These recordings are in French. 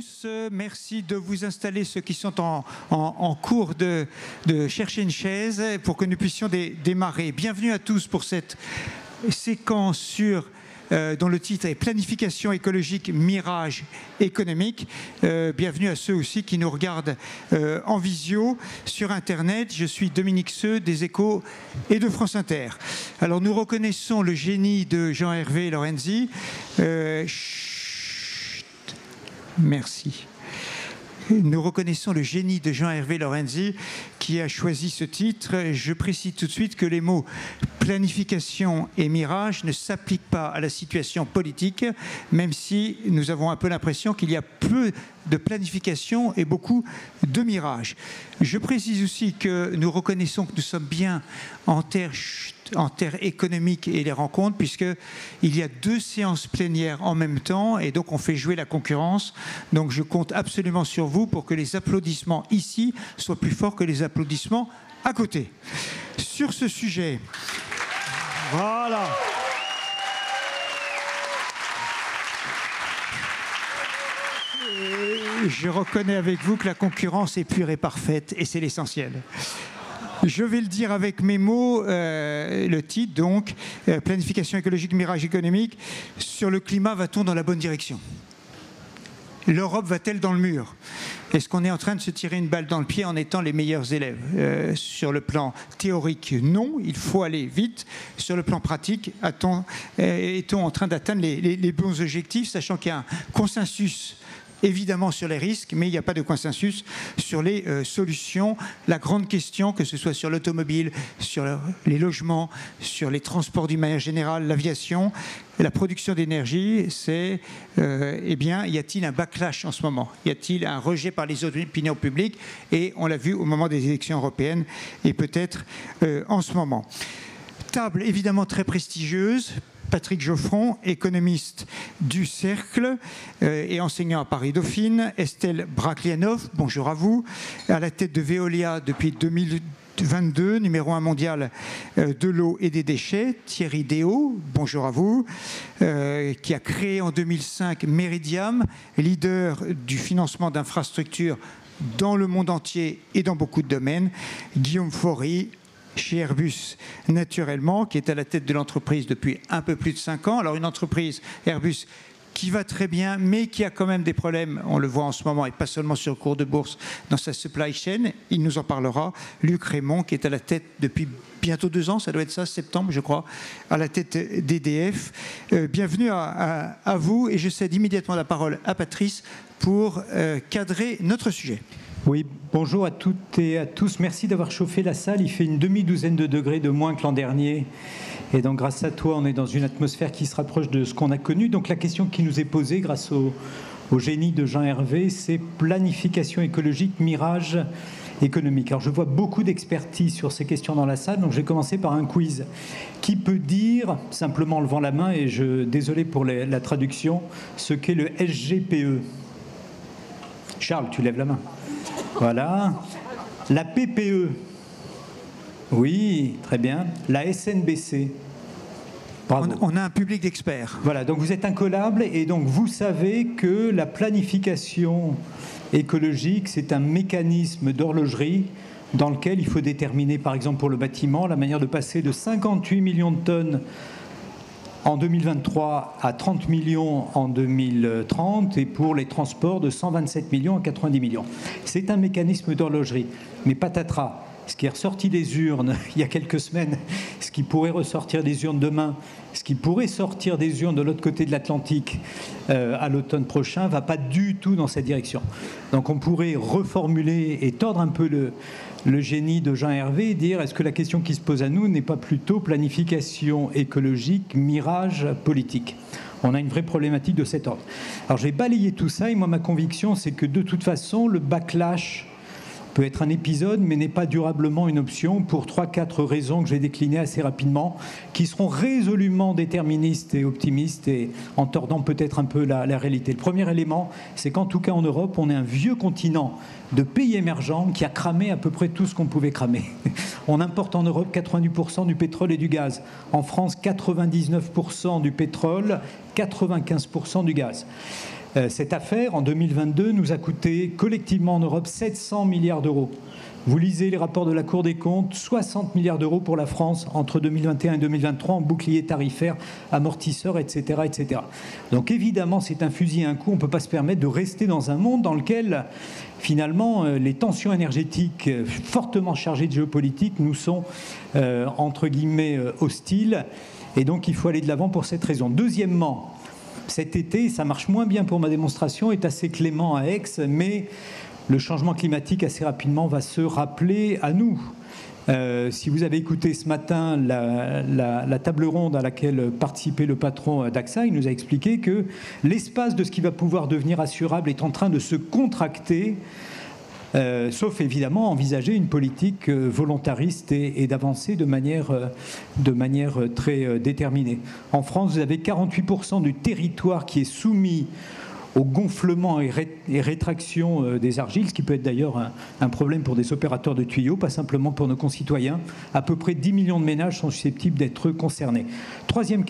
tous. Merci de vous installer, ceux qui sont en cours de chercher une chaise pour que nous puissions démarrer. Bienvenue à tous pour cette séquence dont le titre est Planification écologique, mirage économique. Bienvenue à ceux aussi qui nous regardent en visio sur Internet. Je suis Dominique Seux des Échos et de France Inter. Alors nous reconnaissons le génie de Jean-Hervé Lorenzi. Merci. Nous reconnaissons le génie de Jean-Hervé Lorenzi qui a choisi ce titre. Je précise tout de suite que les mots planification et mirage ne s'appliquent pas à la situation politique, même si nous avons un peu l'impression qu'il y a peu de planification et beaucoup de mirage. Je précise aussi que nous reconnaissons que nous sommes bien en terre économique et les rencontres, puisqu'il y a 2 séances plénières en même temps et donc on fait jouer la concurrence. Donc je compte absolument sur vous pour que les applaudissements ici soient plus forts que les applaudissements à côté. Sur ce sujet, voilà. Je reconnais avec vous que la concurrence est pure et parfaite et c'est l'essentiel. Je vais le dire avec mes mots, le titre donc, planification écologique, mirage économique. Sur le climat, va-t-on dans la bonne direction ? L'Europe va-t-elle dans le mur ? Est-ce qu'on est en train de se tirer une balle dans le pied en étant les meilleurs élèves ? Sur le plan théorique, non, il faut aller vite. Sur le plan pratique, est-on en train d'atteindre les bons objectifs, sachant qu'il y a un consensus évidemment sur les risques, mais il n'y a pas de consensus sur les solutions. La grande question, que ce soit sur l'automobile, sur les logements, sur les transports d'une manière générale, l'aviation, la production d'énergie, c'est, y a-t-il un backlash en ce moment ? Y a-t-il un rejet par les opinions publiques ? Et on l'a vu au moment des élections européennes et peut-être en ce moment. Table évidemment très prestigieuse. Patrick Geoffron, économiste du Cercle et enseignant à Paris-Dauphine. Estelle Brachlianoff, bonjour à vous, à la tête de Veolia depuis 2022, numéro 1 mondial de l'eau et des déchets. Thierry Déaut, bonjour à vous, qui a créé en 2005 Meridiam, leader du financement d'infrastructures dans le monde entier et dans beaucoup de domaines. Guillaume Faury, chez Airbus, naturellement, qui est à la tête de l'entreprise depuis un peu plus de 5 ans. Alors une entreprise, Airbus, qui va très bien, mais qui a quand même des problèmes, on le voit en ce moment, et pas seulement sur le cours de bourse, dans sa supply chain. Il nous en parlera. Luc Rémond, qui est à la tête depuis bientôt 2 ans, ça doit être ça, septembre, je crois, à la tête d'EDF. Bienvenue à vous, et je cède immédiatement la parole à Patrice pour cadrer notre sujet. Oui, bonjour à toutes et à tous. Merci d'avoir chauffé la salle. Il fait une demi-douzaine de degrés de moins que l'an dernier. Et donc, grâce à toi, on est dans une atmosphère qui se rapproche de ce qu'on a connu. Donc, la question qui nous est posée grâce au génie de Jean-Hervé, c'est planification écologique, mirage économique. Alors, je vois beaucoup d'expertise sur ces questions dans la salle. Donc, je vais commencer par un quiz. Qui peut dire, simplement en levant la main, et désolé pour la traduction, ce qu'est le SGPE ? Charles, tu lèves la main. Voilà. La PPE. Oui, très bien. La SNBC. Bravo. On a un public d'experts. Voilà, donc vous êtes incollables et donc vous savez que la planification écologique, c'est un mécanisme d'horlogerie dans lequel il faut déterminer, par exemple pour le bâtiment, la manière de passer de 58 millions de tonnes en 2023 à 30 millions en 2030 et pour les transports de 127 millions à 90 millions. C'est un mécanisme d'horlogerie. Mais patatras, ce qui est ressorti des urnes il y a quelques semaines, ce qui pourrait ressortir des urnes demain, ce qui pourrait sortir des urnes de l'autre côté de l'Atlantique à l'automne prochain, ne va pas du tout dans cette direction. Donc on pourrait reformuler et tordre un peu le génie de Jean-Hervé et dire est-ce que la question qui se pose à nous n'est pas plutôt planification écologique, mirage politique ? On a une vraie problématique de cet ordre. Alors je vais balayer tout ça et moi ma conviction c'est que de toute façon le backlash peut être un épisode mais n'est pas durablement une option pour 3-4 raisons que je vais décliner assez rapidement qui seront résolument déterministes et optimistes et en tordant peut-être un peu la réalité. Le premier élément c'est qu'en tout cas en Europe on est un vieux continent de pays émergents qui a cramé à peu près tout ce qu'on pouvait cramer. On importe en Europe 90% du pétrole et du gaz. En France, 99% du pétrole, 95% du gaz. Cette affaire, en 2022, nous a coûté collectivement en Europe 700 milliards d'euros. Vous lisez les rapports de la Cour des comptes, 60 milliards d'euros pour la France entre 2021 et 2023 en bouclier tarifaire, amortisseur, etc., etc. Donc évidemment, c'est un fusil à un coup. On ne peut pas se permettre de rester dans un monde dans lequel, finalement, les tensions énergétiques fortement chargées de géopolitique nous sont, entre guillemets, hostiles. Et donc, il faut aller de l'avant pour cette raison. Deuxièmement, cet été, ça marche moins bien pour ma démonstration, est assez clément à Aix, mais le changement climatique, assez rapidement, va se rappeler à nous. Si vous avez écouté ce matin la table ronde à laquelle participait le patron d'AXA, il nous a expliqué que l'espace de ce qui va pouvoir devenir assurable est en train de se contracter, sauf évidemment envisager une politique volontariste et d'avancer de manière très déterminée. En France, vous avez 48% du territoire qui est soumis au gonflement et rétraction des argiles, ce qui peut être d'ailleurs un problème pour des opérateurs de tuyaux, pas simplement pour nos concitoyens. À peu près 10 millions de ménages sont susceptibles d'être concernés. Troisième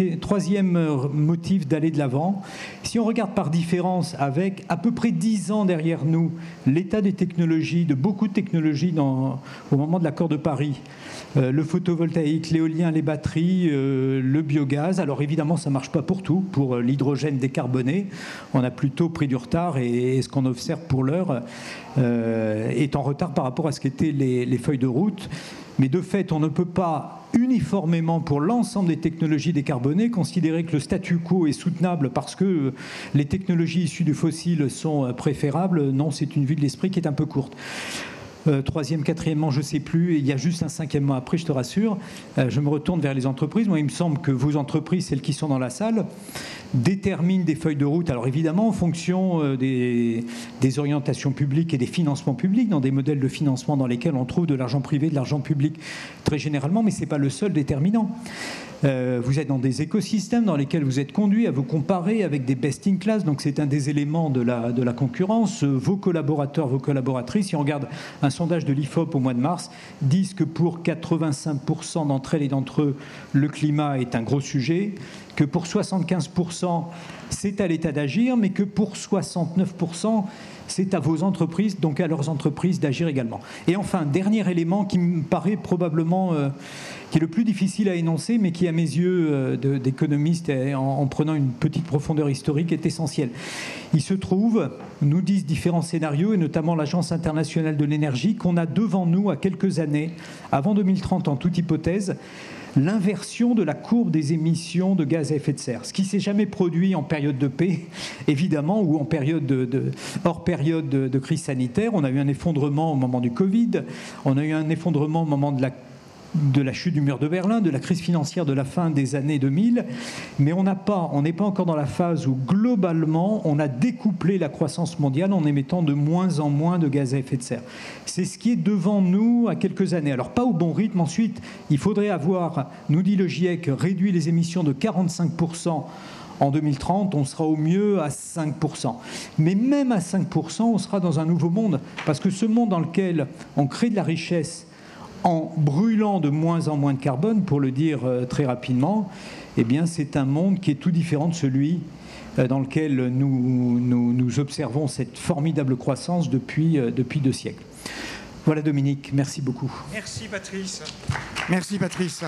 motif d'aller de l'avant, si on regarde par différence avec à peu près 10 ans derrière nous, l'état des technologies, de beaucoup de technologies au moment de l'accord de Paris, le photovoltaïque, l'éolien, les batteries, le biogaz. Alors évidemment, ça ne marche pas pour tout. Pour l'hydrogène décarboné, on a plutôt pris du retard et ce qu'on observe pour l'heure est en retard par rapport à ce qu'étaient les feuilles de route. Mais de fait, on ne peut pas uniformément pour l'ensemble des technologies décarbonées considérer que le statu quo est soutenable parce que les technologies issues du fossile sont préférables. Non, c'est une vue de l'esprit qui est un peu courte. Troisième, quatrièmement, je ne sais plus, il y a juste un cinquièmement après, je te rassure. Je me retourne vers les entreprises. Moi, il me semble que vos entreprises, celles qui sont dans la salle, déterminent des feuilles de route. Alors évidemment, en fonction des orientations publiques et des financements publics, dans des modèles de financement dans lesquels on trouve de l'argent privé, de l'argent public très généralement, mais ce n'est pas le seul déterminant. Vous êtes dans des écosystèmes dans lesquels vous êtes conduit à vous comparer avec des best-in-class, donc c'est un des éléments de la concurrence. Vos collaborateurs, vos collaboratrices, si on regarde un sondage de l'IFOP au mois de mars, disent que pour 85% d'entre elles et d'entre eux, le climat est un gros sujet, que pour 75%, c'est à l'État d'agir, mais que pour 69%, c'est à vos entreprises, donc à leurs entreprises, d'agir également. Et enfin, dernier élément qui me paraît probablement qui est le plus difficile à énoncer, mais qui, à mes yeux d'économiste, en prenant une petite profondeur historique, est essentiel. Il se trouve, nous disent différents scénarios, et notamment l'Agence internationale de l'énergie, qu'on a devant nous, à quelques années, avant 2030 en toute hypothèse, l'inversion de la courbe des émissions de gaz à effet de serre, ce qui ne s'est jamais produit en période de paix, évidemment, ou en période hors période de crise sanitaire. On a eu un effondrement au moment du Covid, on a eu un effondrement au moment de la chute du mur de Berlin, de la crise financière de la fin des années 2000, mais on n'est pas encore dans la phase où globalement on a découplé la croissance mondiale en émettant de moins en moins de gaz à effet de serre. C'est ce qui est devant nous à quelques années. Alors pas au bon rythme. Ensuite, il faudrait avoir, nous dit le GIEC, réduit les émissions de 45%. En 2030, on sera au mieux à 5%. Mais même à 5%, on sera dans un nouveau monde, parce que ce monde dans lequel on crée de la richesse en brûlant de moins en moins de carbone, pour le dire très rapidement, eh bien, c'est un monde qui est tout différent de celui dans lequel nous observons cette formidable croissance depuis 2 siècles. Voilà, Dominique, merci beaucoup. Merci, Patrice. Merci, Patrice.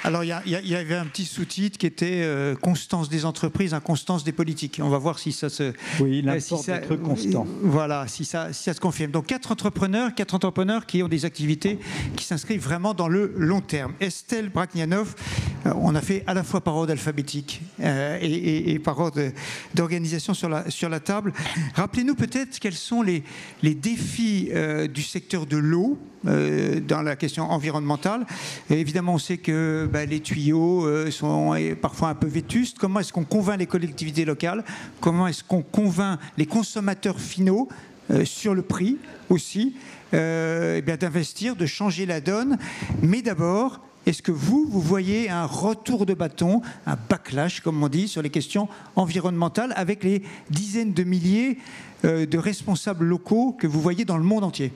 Alors, il y avait un petit sous-titre qui était constance des entreprises, inconstance des politiques. On va voir si ça se... Oui, l'important d'être constant. Voilà, si ça se confirme. Donc, 4 entrepreneurs qui ont des activités qui s'inscrivent vraiment dans le long terme. Estelle Brakhnianov, on a fait à la fois par ordre alphabétique et par ordre d'organisation sur la table. Rappelez-nous peut-être quels sont les défis du secteur de l'eau dans la question environnementale. Et évidemment, on sait que les tuyaux sont parfois un peu vétustes. Comment est-ce qu'on convainc les collectivités locales? Comment est-ce qu'on convainc les consommateurs finaux sur le prix aussi d'investir, de changer la donne? Mais d'abord, est-ce que vous voyez un retour de bâton, un backlash, comme on dit, sur les questions environnementales avec les dizaines de milliers de responsables locaux que vous voyez dans le monde entier?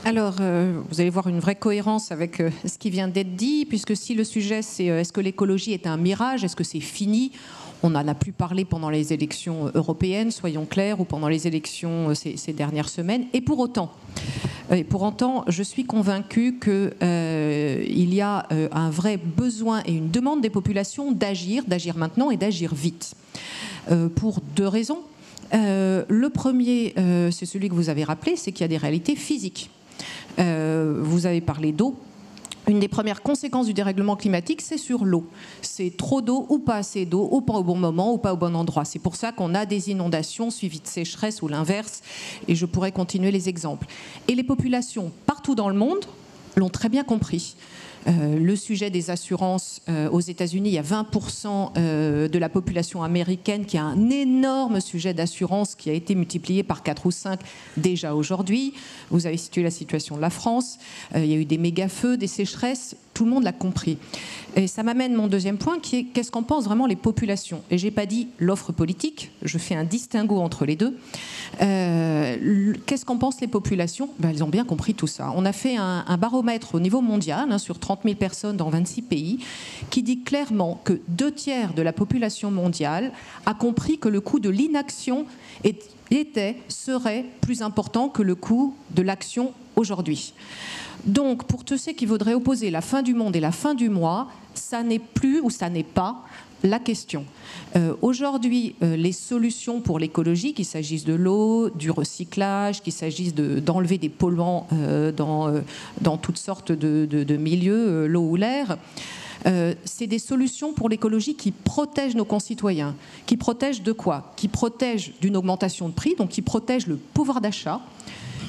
Alors, vous allez voir une vraie cohérence avec ce qui vient d'être dit, puisque si le sujet c'est est-ce que l'écologie est un mirage, est-ce que c'est fini ? On n'en a plus parlé pendant les élections européennes, soyons clairs, ou pendant les élections ces dernières semaines. Et pour autant, je suis convaincue qu'il y a un vrai besoin et une demande des populations d'agir maintenant et d'agir vite. Pour deux raisons. Le premier, c'est celui que vous avez rappelé, c'est qu'il y a des réalités physiques. Vous avez parlé d'eau. Une des premières conséquences du dérèglement climatique, c'est sur l'eau. C'est trop d'eau ou pas assez d'eau, ou pas au bon moment, ou pas au bon endroit. C'est pour ça qu'on a des inondations suivies de sécheresse ou l'inverse, et je pourrais continuer les exemples. Et les populations partout dans le monde l'ont très bien compris. Le sujet des assurances aux États-Unis, il y a 20% de la population américaine qui a un énorme sujet d'assurance qui a été multiplié par 4 ou 5 déjà aujourd'hui. Vous avez situé la situation de la France. Il y a eu des méga-feux, des sécheresses. Tout le monde l'a compris. Et ça m'amène mon deuxième point qui est qu'est-ce qu'en pensent vraiment les populations. Et je n'ai pas dit l'offre politique, je fais un distinguo entre les deux. Qu'est-ce qu'en pensent les populations ? Elles ont bien compris tout ça. On a fait un baromètre au niveau mondial sur 30 000 personnes dans 26 pays qui dit clairement que 2/3 de la population mondiale a compris que le coût de l'inaction serait plus important que le coût de l'action aujourd'hui. Donc, pour tous ceux qui voudraient opposer la fin du monde et la fin du mois, ça n'est plus ou ça n'est pas la question. Aujourd'hui, les solutions pour l'écologie, qu'il s'agisse de l'eau, du recyclage, qu'il s'agisse d'enlever des polluants dans toutes sortes de milieux, l'eau ou l'air, c'est des solutions pour l'écologie qui protègent nos concitoyens. Qui protègent de quoi ? Qui protègent d'une augmentation de prix, donc qui protègent le pouvoir d'achat,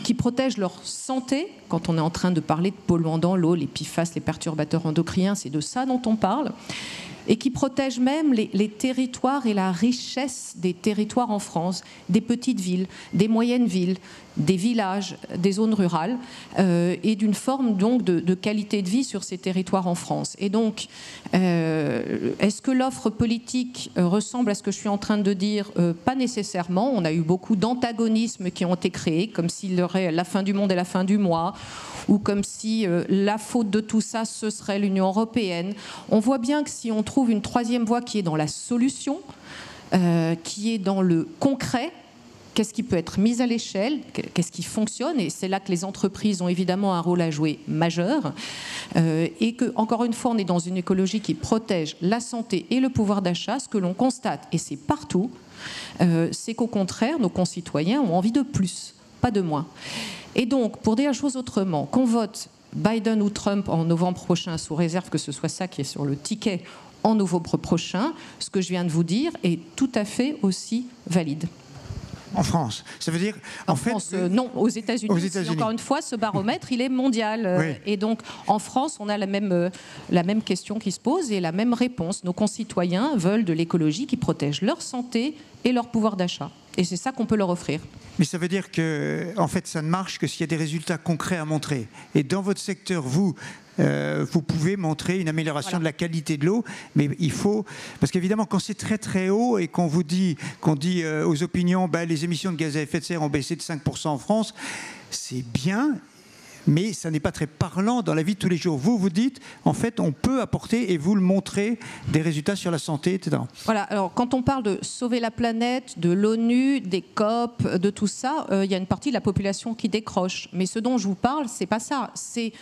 qui protègent leur santé. Quand on est en train de parler de polluants dans l'eau, les PFAS, les perturbateurs endocriniens, c'est de ça dont on parle. Et qui protègent même les territoires et la richesse des territoires en France, des petites villes, des moyennes villes, des villages, des zones rurales, et d'une forme donc de qualité de vie sur ces territoires en France. Et donc, est-ce que l'offre politique ressemble à ce que je suis en train de dire ? Pas nécessairement. On a eu beaucoup d'antagonismes qui ont été créés, comme s'il y aurait la fin du monde et la fin du mois, ou comme si la faute de tout ça, ce serait l'Union européenne. On voit bien que si on trouve une troisième voie qui est dans la solution, qui est dans le concret, qu'est-ce qui peut être mis à l'échelle, qu'est-ce qui fonctionne, et c'est là que les entreprises ont évidemment un rôle à jouer majeur, et que, encore une fois, on est dans une écologie qui protège la santé et le pouvoir d'achat. Ce que l'on constate, et c'est partout, c'est qu'au contraire, nos concitoyens ont envie de plus, pas de moins. Et donc, pour dire la chose autrement, qu'on vote Biden ou Trump en novembre prochain, sous réserve que ce soit ça qui est sur le ticket en novembre prochain, ce que je viens de vous dire est tout à fait aussi valide. En France, ça veut dire en France, non, aux États-Unis. Encore une fois, ce baromètre, il est mondial, oui. Et donc en France, on a la même question qui se pose et la même réponse. Nos concitoyens veulent de l'écologie qui protège leur santé et leur pouvoir d'achat. Et c'est ça qu'on peut leur offrir. Mais ça veut dire que, en fait, ça ne marche que s'il y a des résultats concrets à montrer. Et dans votre secteur, vous pouvez montrer une amélioration de la qualité de l'eau, mais il faut... Parce qu'évidemment, quand c'est très très haut et qu'on dit aux opinions, les émissions de gaz à effet de serre ont baissé de 5% en France, c'est bien, mais ça n'est pas très parlant dans la vie de tous les jours. Vous dites, en fait, on peut apporter, et vous le montrez, des résultats sur la santé, etc. Voilà, alors quand on parle de sauver la planète, de l'ONU, des COP, de tout ça, il y a une partie de la population qui décroche. Mais ce dont je vous parle, c'est pas ça. C'est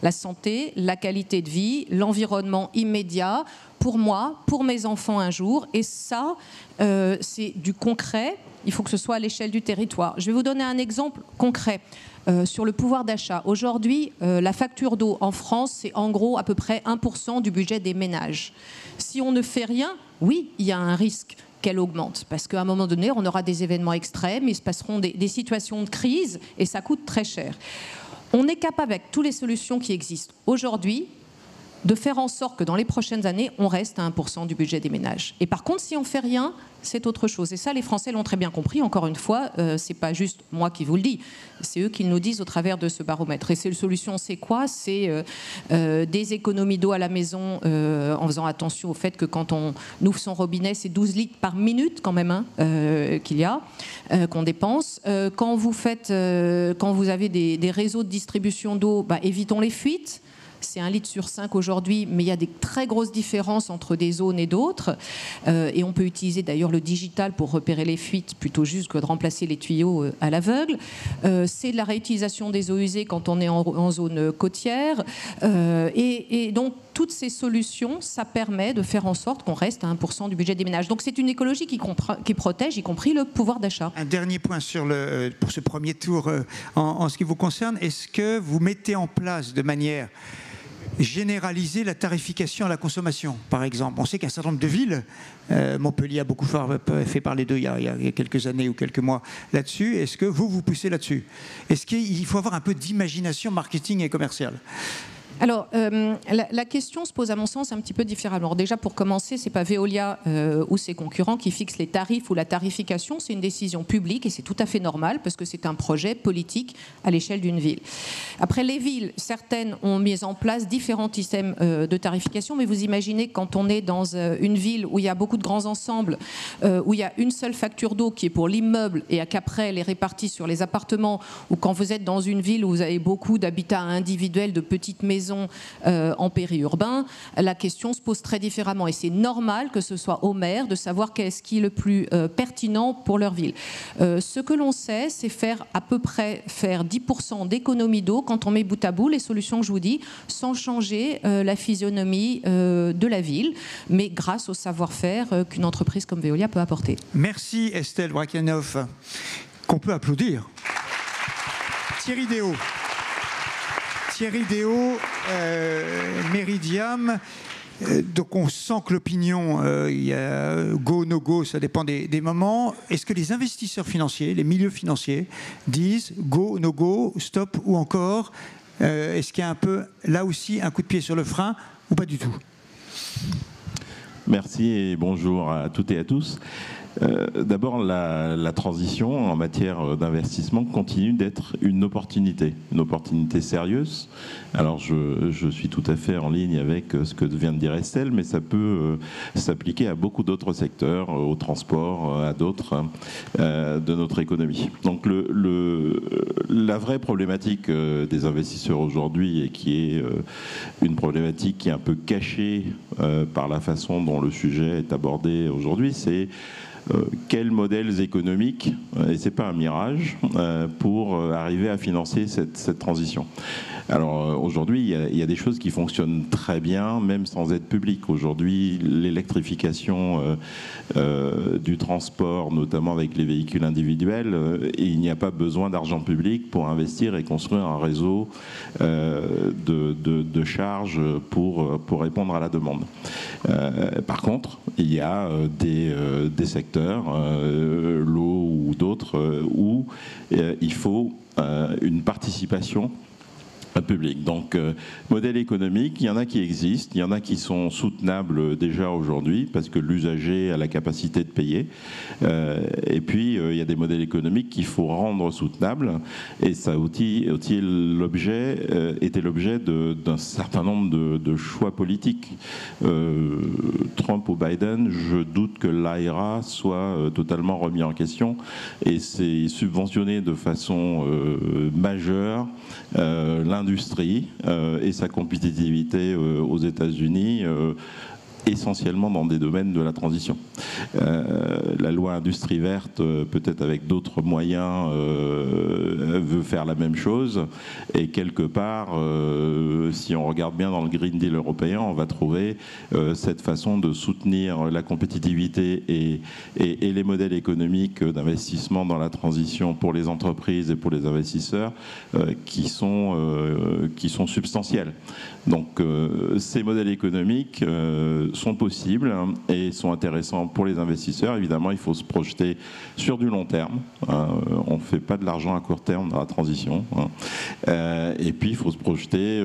la santé, la qualité de vie, l'environnement immédiat, pour moi, pour mes enfants un jour. Et ça, c'est du concret. Il faut que ce soit à l'échelle du territoire. Je vais vous donner un exemple concret. Sur le pouvoir d'achat. Aujourd'hui, la facture d'eau en France, c'est en gros à peu près 1% du budget des ménages. Si on ne fait rien, oui, il y a un risque qu'elle augmente. Parce qu'à un moment donné, on aura des événements extrêmes, il se passeront des situations de crise et ça coûte très cher. On est capable, avec toutes les solutions qui existent aujourd'hui, de faire en sorte que dans les prochaines années, on reste à 1% du budget des ménages. Et par contre, si on ne fait rien, c'est autre chose. Et ça, les Français l'ont très bien compris. Encore une fois, c'est pas juste moi qui vous le dis, c'est eux qui nous disent au travers de ce baromètre. Et ces solutions, c'est quoi? C'est des économies d'eau à la maison, en faisant attention au fait que quand on ouvre son robinet, c'est 12 litres par minute quand même qu'il y a, qu'on dépense. Quand vous avez des réseaux de distribution d'eau, évitons les fuites. C'est 1 litre sur 5 aujourd'hui, mais il y a des très grosses différences entre des zones et d'autres. Et on peut utiliser d'ailleurs le digital pour repérer les fuites, plutôt juste que de remplacer les tuyaux à l'aveugle. C'est de la réutilisation des eaux usées quand on est en zone côtière. Et donc, toutes ces solutions, ça permet de faire en sorte qu'on reste à 1% du budget des ménages. Donc c'est une écologie qui protège, y compris le pouvoir d'achat. Un dernier point pour ce premier tour en ce qui vous concerne. Est-ce que vous mettez en place de manière généraliser la tarification à la consommation, par exemple? On sait qu'un certain nombre de villes, Montpellier a beaucoup fait parler d'eux il y a quelques années ou quelques mois là-dessus. Est-ce que vous poussez là-dessus? Est-ce qu'il faut avoir un peu d'imagination marketing et commerciale? Alors, la question se pose à mon sens un petit peu différemment. Alors déjà, pour commencer, ce n'est pas Veolia ou ses concurrents qui fixent les tarifs ou la tarification, c'est une décision publique et c'est tout à fait normal parce que c'est un projet politique à l'échelle d'une ville. Après, les villes, certaines ont mis en place différents systèmes de tarification, mais vous imaginez quand on est dans une ville où il y a beaucoup de grands ensembles, où il y a une seule facture d'eau qui est pour l'immeuble et qu'après elle est répartie sur les appartements, ou quand vous êtes dans une ville où vous avez beaucoup d'habitats individuels, de petites maisons, en périurbain, la question se pose très différemment et c'est normal que ce soit aux maires de savoir qu'est-ce qui est le plus pertinent pour leur ville. Ce que l'on sait, c'est à peu près faire 10% d'économie d'eau quand on met bout à bout les solutions que je vous dis, sans changer la physionomie de la ville, mais grâce au savoir-faire qu'une entreprise comme Veolia peut apporter. Merci Estelle Brachlianoff, qu'on peut applaudir. Thierry Déaut, Meridiam. Donc on sent que l'opinion, il y a go, no go, ça dépend des moments. Est-ce que les investisseurs financiers, les milieux financiers disent go, no go, stop ou encore est-ce qu'il y a un peu, là aussi, un coup de pied sur le frein ou pas du tout? Merci et bonjour à toutes et à tous. D'abord, la transition en matière d'investissement continue d'être une opportunité sérieuse. Alors, je suis tout à fait en ligne avec ce que vient de dire Estelle, mais ça peut s'appliquer à beaucoup d'autres secteurs, au transport, à d'autres de notre économie. Donc, la vraie problématique des investisseurs aujourd'hui, et qui est une problématique qui est un peu cachée par la façon dont le sujet est abordé aujourd'hui, c'est quels modèles économiques, et ce n'est pas un mirage, pour arriver à financer cette transition. Alors aujourd'hui, il y a des choses qui fonctionnent très bien, même sans aide publique. Aujourd'hui, l'électrification du transport, notamment avec les véhicules individuels, il n'y a pas besoin d'argent public pour investir et construire un réseau de charges pour répondre à la demande. Par contre, il y a des secteurs, l'eau ou d'autres, où il faut une participation public. Donc, modèle économique, il y en a qui existent, il y en a qui sont soutenables déjà aujourd'hui parce que l'usager a la capacité de payer. Et puis, il y a des modèles économiques qu'il faut rendre soutenables. Et ça était l'objet d'un certain nombre de choix politiques. Trump ou Biden, je doute que l'AERA soit totalement remis en question. Et c'est subventionné de façon majeure l'industrie et sa compétitivité aux États-Unis, essentiellement dans des domaines de la transition. La loi industrie verte, peut-être avec d'autres moyens, veut faire la même chose. Et quelque part, si on regarde bien dans le Green Deal européen, on va trouver cette façon de soutenir la compétitivité et les modèles économiques d'investissement dans la transition pour les entreprises et pour les investisseurs qui sont substantiels. Donc ces modèles économiques sont possibles et sont intéressants pour les investisseurs. Évidemment, il faut se projeter sur du long terme. On ne fait pas de l'argent à court terme dans la transition. Et puis, il faut se projeter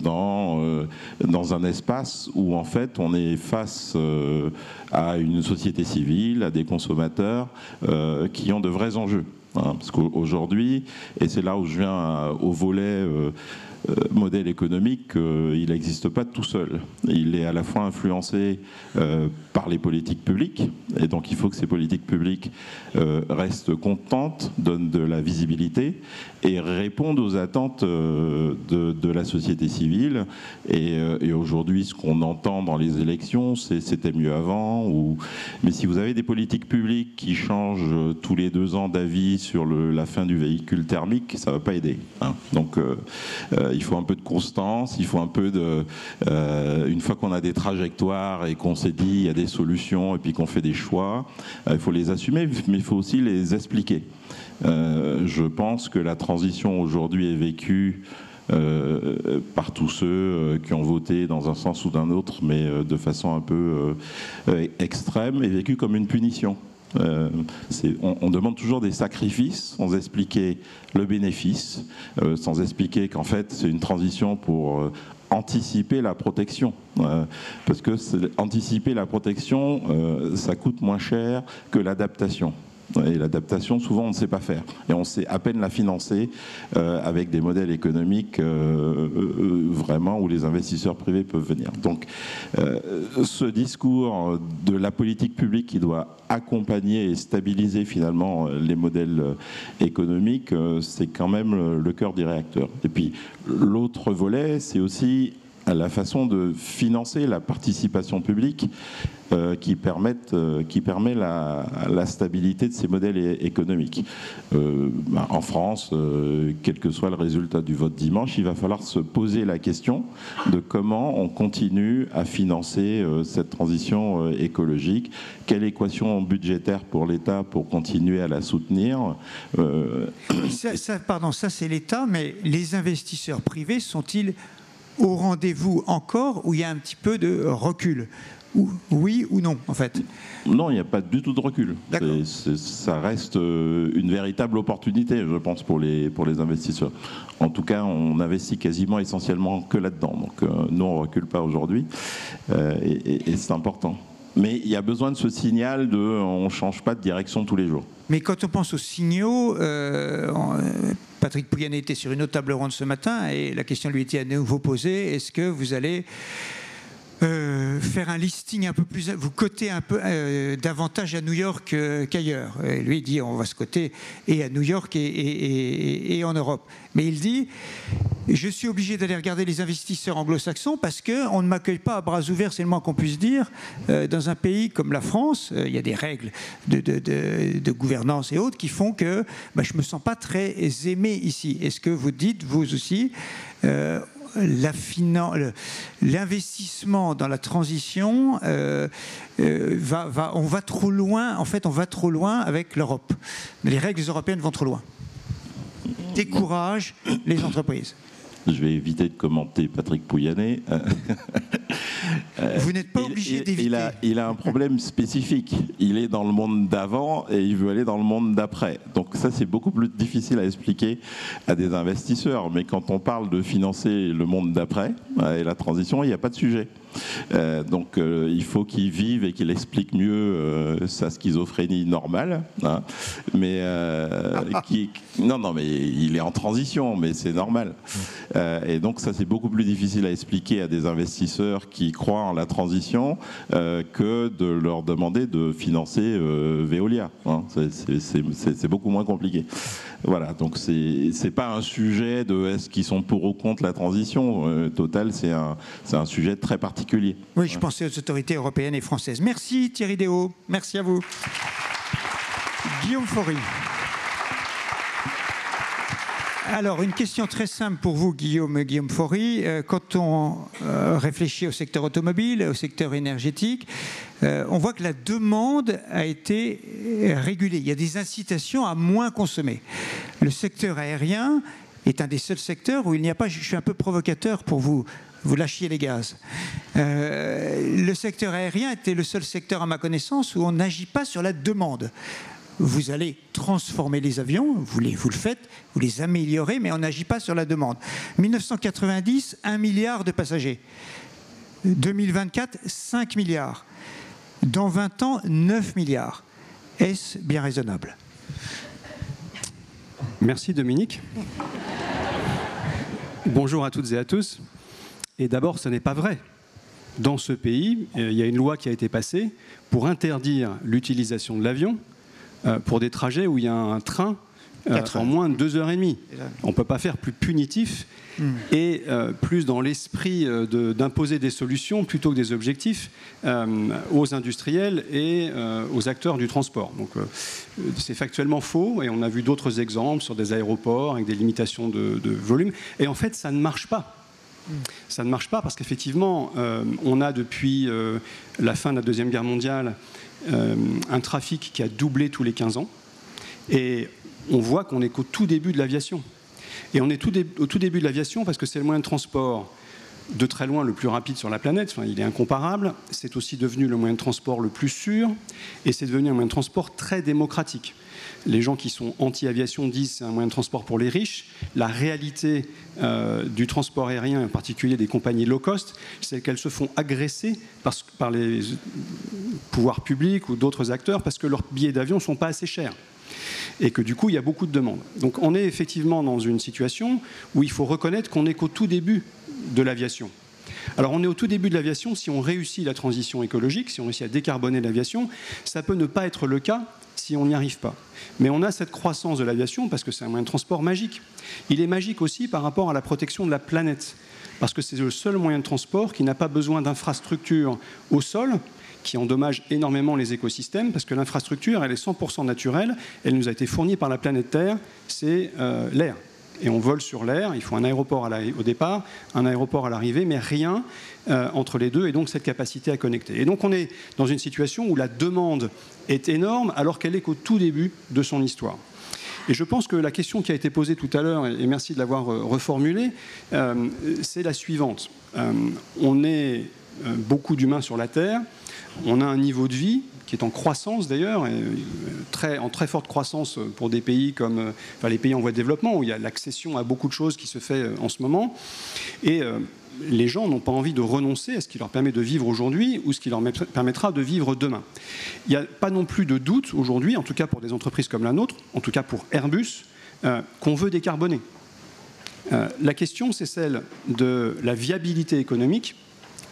dans un espace où, en fait, on est face à une société civile, à des consommateurs qui ont de vrais enjeux. Parce qu'aujourd'hui, et c'est là où je viens au volet modèle économique, il n'existe pas tout seul. Il est à la fois influencé par les politiques publiques, et donc il faut que ces politiques publiques restent constantes, donnent de la visibilité et répondent aux attentes de la société civile. Et aujourd'hui, ce qu'on entend dans les élections, c'est c'était mieux avant. Mais si vous avez des politiques publiques qui changent tous les 2 ans d'avis sur la fin du véhicule thermique, ça ne va pas aider. Donc il faut un peu de constance, il faut un peu de... une fois qu'on a des trajectoires et qu'on s'est dit il y a des solutions et puis qu'on fait des choix, il faut les assumer, mais il faut aussi les expliquer. Je pense que la transition aujourd'hui est vécue par tous ceux qui ont voté dans un sens ou d'un autre, mais de façon un peu extrême, est vécue comme une punition. On demande toujours des sacrifices sans expliquer le bénéfice, sans expliquer qu'en fait c'est une transition pour anticiper la protection, parce que anticiper la protection, ça coûte moins cher que l'adaptation. Et l'adaptation, souvent, on ne sait pas faire. Et on sait à peine la financer avec des modèles économiques vraiment où les investisseurs privés peuvent venir. Donc, ce discours de la politique publique qui doit accompagner et stabiliser finalement les modèles économiques, c'est quand même le cœur des réacteurs. Et puis, l'autre volet, c'est aussi la façon de financer la participation publique qui permet la stabilité de ces modèles économiques. En France, quel que soit le résultat du vote dimanche, il va falloir se poser la question de comment on continue à financer cette transition écologique. Quelle équation budgétaire pour l'État pour continuer à la soutenir Ça c'est l'État, mais les investisseurs privés sont-ils au rendez-vous encore, où il y a un petit peu de recul? Oui ou non, en fait? Non, il n'y a pas du tout de recul. Ça reste une véritable opportunité, je pense, pour les investisseurs. En tout cas, on investit quasiment essentiellement que là-dedans. Donc, nous, on ne recule pas aujourd'hui. Et c'est important. Mais il y a besoin de ce signal de on ne change pas de direction tous les jours. Mais quand on pense aux signaux, Patrick Pouyanné était sur une autre table ronde ce matin et la question lui était à nouveau posée, est-ce que vous allez faire un listing un peu plus, vous cotez un peu davantage à New York qu'ailleurs? Et lui il dit on va se coter et à New York et en Europe. Mais il dit je suis obligé d'aller regarder les investisseurs anglo-saxons parce qu'on ne m'accueille pas à bras ouverts, c'est le moins qu'on puisse dire, dans un pays comme la France. Il y a des règles de gouvernance et autres qui font que je ne me sens pas très aimé ici. Est-ce que vous dites, vous aussi, l'investissement dans la transition, on va trop loin, en fait on va trop loin avec l'Europe. Les règles européennes vont trop loin. Décourage les entreprises. Je vais éviter de commenter Patrick Pouyanné. Vous n'êtes pas obligé d'éviter. Il a un problème spécifique. Il est dans le monde d'avant et il veut aller dans le monde d'après. Donc ça, c'est beaucoup plus difficile à expliquer à des investisseurs. Mais quand on parle de financer le monde d'après et la transition, il n'y a pas de sujet. Donc il faut qu'il vive et qu'il explique mieux sa schizophrénie normale. Hein. Mais non, mais il est en transition, mais c'est normal. Et donc ça, c'est beaucoup plus difficile à expliquer à des investisseurs qui croient en la transition que de leur demander de financer Veolia. Hein. C'est beaucoup moins compliqué. Voilà, donc c'est pas un sujet de est-ce qu'ils sont pour ou contre la transition. Total, c'est un sujet très particulier. Oui, je pensais aux autorités européennes et françaises. Merci Thierry Déhaut, merci à vous. Guillaume Faury. Alors, une question très simple pour vous, Guillaume Faury. Quand on réfléchit au secteur automobile, au secteur énergétique, on voit que la demande a été régulée. Il y a des incitations à moins consommer. Le secteur aérien est un des seuls secteurs où il n'y a pas, je suis un peu provocateur pour vous vous lâchiez les gaz. Le secteur aérien était le seul secteur, à ma connaissance, où on n'agit pas sur la demande. Vous allez transformer les avions, vous le faites, vous les améliorez, mais on n'agit pas sur la demande. 1990, 1 milliard de passagers. 2024, 5 milliards. Dans 20 ans, 9 milliards. Est-ce bien raisonnable? Merci Dominique. Bonjour à toutes et à tous. Et d'abord, ce n'est pas vrai. Dans ce pays, il y a une loi qui a été passée pour interdire l'utilisation de l'avion pour des trajets où il y a un train en moins de 2h30. On ne peut pas faire plus punitif et plus dans l'esprit d'imposer des solutions plutôt que des objectifs aux industriels et aux acteurs du transport. Donc c'est factuellement faux et on a vu d'autres exemples sur des aéroports avec des limitations de volume. Et en fait, ça ne marche pas. Ça ne marche pas parce qu'effectivement, on a depuis la fin de la Deuxième Guerre mondiale un trafic qui a doublé tous les 15 ans. Et on voit qu'on n'est qu'au tout début de l'aviation. Et on est au tout début de l'aviation parce que c'est le moyen de transport de très loin le plus rapide sur la planète. Enfin, il est incomparable. C'est aussi devenu le moyen de transport le plus sûr. Et c'est devenu un moyen de transport très démocratique. Les gens qui sont anti-aviation disent que c'est un moyen de transport pour les riches. La réalité du transport aérien, en particulier des compagnies low cost, c'est qu'elles se font agresser par les pouvoirs publics ou d'autres acteurs parce que leurs billets d'avion ne sont pas assez chers. Et que du coup, il y a beaucoup de demandes. Donc on est effectivement dans une situation où il faut reconnaître qu'on n'est qu'au tout début de l'aviation. Alors on est au tout début de l'aviation si on réussit la transition écologique, si on réussit à décarboner l'aviation. Ça peut ne pas être le cas si on n'y arrive pas. Mais on a cette croissance de l'aviation parce que c'est un moyen de transport magique. Il est magique aussi par rapport à la protection de la planète. Parce que c'est le seul moyen de transport qui n'a pas besoin d'infrastructures au sol, qui endommage énormément les écosystèmes, parce que l'infrastructure, elle est 100% naturelle, elle nous a été fournie par la planète Terre, c'est l'air. Et on vole sur l'air, il faut un aéroport au départ, un aéroport à l'arrivée, mais rien entre les deux, et donc cette capacité à connecter. Et donc on est dans une situation où la demande est énorme, alors qu'elle est qu'au tout début de son histoire. Et je pense que la question qui a été posée tout à l'heure, et merci de l'avoir reformulée, c'est la suivante. On est beaucoup d'humains sur la Terre, on a un niveau de vie qui est en croissance d'ailleurs, en très forte croissance pour des pays comme les pays en voie de développement, où il y a l'accession à beaucoup de choses qui se fait en ce moment. Et les gens n'ont pas envie de renoncer à ce qui leur permet de vivre aujourd'hui ou ce qui leur permettra de vivre demain. Il n'y a pas non plus de doute aujourd'hui, en tout cas pour des entreprises comme la nôtre, en tout cas pour Airbus, qu'on veut décarboner. La question, c'est celle de la viabilité économique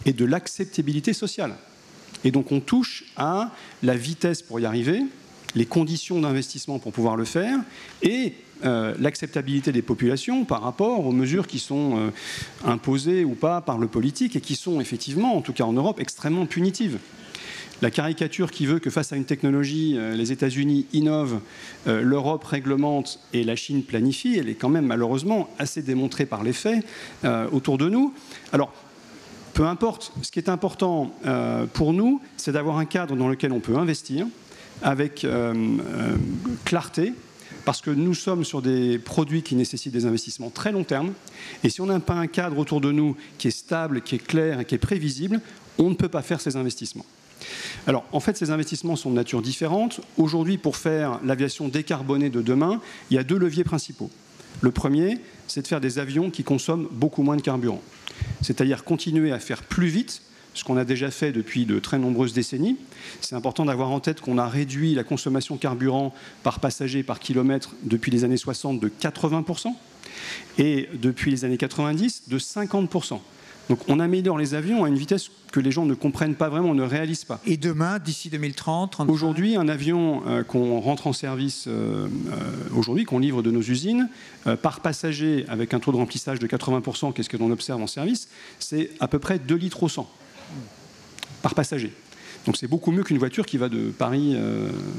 et de l'acceptabilité sociale. Et donc on touche à la vitesse pour y arriver, les conditions d'investissement pour pouvoir le faire et l'acceptabilité des populations par rapport aux mesures qui sont imposées ou pas par le politique et qui sont effectivement, en tout cas en Europe, extrêmement punitives. La caricature qui veut que face à une technologie, les États-Unis innovent, l'Europe réglemente et la Chine planifie, elle est quand même malheureusement assez démontrée par les faits autour de nous. Alors, peu importe, ce qui est important pour nous, c'est d'avoir un cadre dans lequel on peut investir avec clarté, parce que nous sommes sur des produits qui nécessitent des investissements très long terme. Et si on n'a pas un cadre autour de nous qui est stable, qui est clair et qui est prévisible, on ne peut pas faire ces investissements. Alors, en fait, ces investissements sont de nature différente. Aujourd'hui, pour faire l'aviation décarbonée de demain, il y a deux leviers principaux. Le premier, c'est de faire des avions qui consomment beaucoup moins de carburant. C'est-à-dire continuer à faire plus vite, ce qu'on a déjà fait depuis de très nombreuses décennies. C'est important d'avoir en tête qu'on a réduit la consommation carburant par passager, par kilomètre, depuis les années 60 de 80%, et depuis les années 90 de 50%. Donc on améliore les avions à une vitesse que les gens ne comprennent pas vraiment, ne réalisent pas. Et demain, d'ici 2030, 35... Aujourd'hui, un avion qu'on rentre en service aujourd'hui, qu'on livre de nos usines, par passager avec un taux de remplissage de 80%, qu'est-ce que l'on observe en service, c'est à peu près 2 litres au 100 par passager. Donc c'est beaucoup mieux qu'une voiture qui va de Paris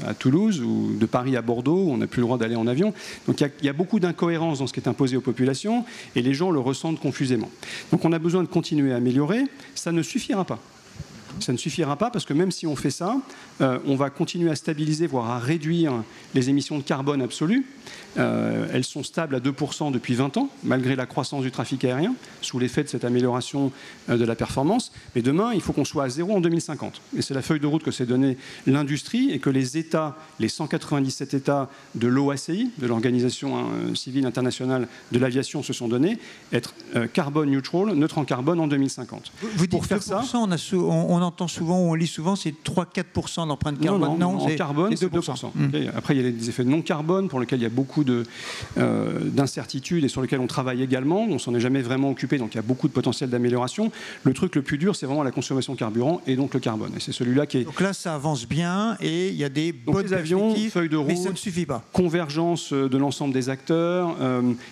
à Toulouse ou de Paris à Bordeaux, où on n'a plus le droit d'aller en avion. Donc il y a beaucoup d'incohérences dans ce qui est imposé aux populations et les gens le ressentent confusément. Donc on a besoin de continuer à améliorer. Ça ne suffira pas. Ça ne suffira pas parce que même si on fait ça, on va continuer à stabiliser, voire à réduire les émissions de carbone absolues. Elles sont stables à 2% depuis 20 ans, malgré la croissance du trafic aérien, sous l'effet de cette amélioration de la performance. Mais demain, il faut qu'on soit à zéro en 2050. Et c'est la feuille de route que s'est donnée l'industrie et que les États, les 197 États de l'OACI, de l'Organisation civile internationale de l'aviation, se sont donnés, être carbone neutral, neutre en carbone en 2050. Vous dites faire ça, on entend souvent, on lit souvent, c'est 3-4% d'empreinte carbone. Non, en carbone, c'est 2%. Okay. Après, il y a des effets de non-carbone pour lesquels il y a beaucoup d'incertitudes et sur lesquels on travaille également. On ne s'en est jamais vraiment occupé, donc il y a beaucoup de potentiel d'amélioration. Le truc le plus dur, c'est vraiment la consommation de carburant et donc le carbone. Et c'est celui-là qui est... Donc là, ça avance bien et il y a des bonnes perspectives, feuilles de route, mais ça ne suffit pas. Convergence de l'ensemble des acteurs.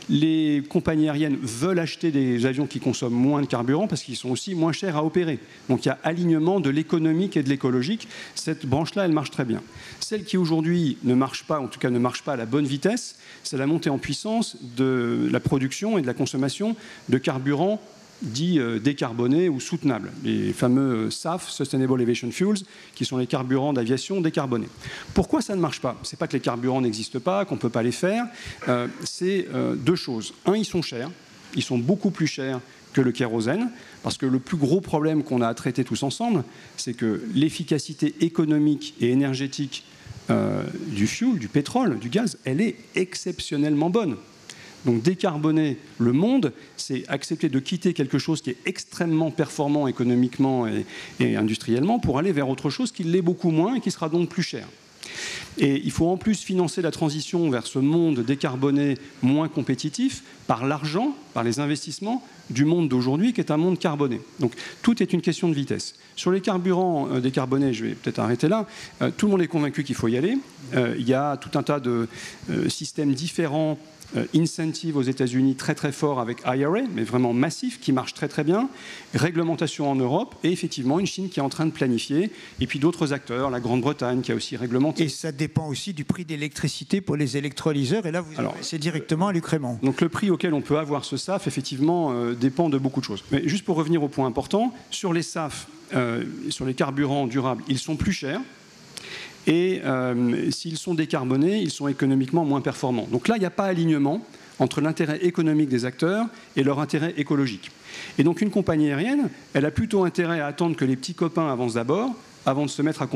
Les compagnies aériennes veulent acheter des avions qui consomment moins de carburant parce qu'ils sont aussi moins chers à opérer. Donc il y a alignement de l'économique et de l'écologique. Cette branche-là, elle marche très bien. Celle qui aujourd'hui ne marche pas, en tout cas ne marche pas à la bonne vitesse, c'est la montée en puissance de la production et de la consommation de carburants dits décarbonés ou soutenables, les fameux SAF, Sustainable Aviation Fuels, qui sont les carburants d'aviation décarbonés. Pourquoi ça ne marche pas? Ce n'est pas que les carburants n'existent pas, qu'on ne peut pas les faire, c'est deux choses. Un, ils sont chers, ils sont beaucoup plus chers que le kérosène, parce que le plus gros problème qu'on a à traiter tous ensemble, c'est que l'efficacité économique et énergétique du fuel, du pétrole, du gaz, elle est exceptionnellement bonne. Donc décarboner le monde, c'est accepter de quitter quelque chose qui est extrêmement performant économiquement et industriellement pour aller vers autre chose qui l'est beaucoup moins et qui sera donc plus cher. Et il faut en plus financer la transition vers ce monde décarboné moins compétitif par l'argent, par les investissements du monde d'aujourd'hui qui est un monde carboné. Donc tout est une question de vitesse. Sur les carburants décarbonés, je vais peut-être arrêter là, tout le monde est convaincu qu'il faut y aller. Il y a tout un tas de systèmes différents, incentives aux États-Unis très très fort avec IRA, mais vraiment massif, qui marche très très bien, réglementation en Europe et effectivement une Chine qui est en train de planifier, et puis d'autres acteurs, la Grande-Bretagne qui a aussi réglementé. Et ça dépend aussi du prix d'électricité pour les électrolyseurs, et là vous adressez directement à Luc Rémond. Donc le prix auquel on peut avoir ce SAF, effectivement, dépend de beaucoup de choses. Mais juste pour revenir au point important, sur les SAF, sur les carburants durables, ils sont plus chers. Et s'ils sont décarbonés, ils sont économiquement moins performants. Donc là, il n'y a pas alignement entre l'intérêt économique des acteurs et leur intérêt écologique. Et donc une compagnie aérienne, elle a plutôt intérêt à attendre que les petits copains avancent d'abord, avant de se mettre à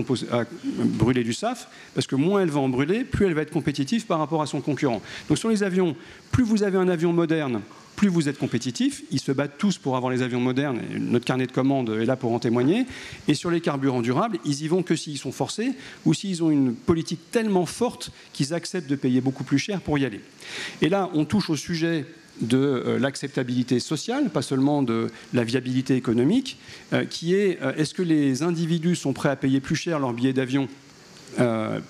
brûler du SAF, parce que moins elle va en brûler, plus elle va être compétitive par rapport à son concurrent. Donc sur les avions, plus vous avez un avion moderne, plus vous êtes compétitif. Ils se battent tous pour avoir les avions modernes, et notre carnet de commandes est là pour en témoigner. Et sur les carburants durables, ils y vont que s'ils sont forcés ou s'ils ont une politique tellement forte qu'ils acceptent de payer beaucoup plus cher pour y aller. Et là, on touche au sujet de l'acceptabilité sociale, pas seulement de la viabilité économique, qui est est-ce que les individus sont prêts à payer plus cher leur billet d'avion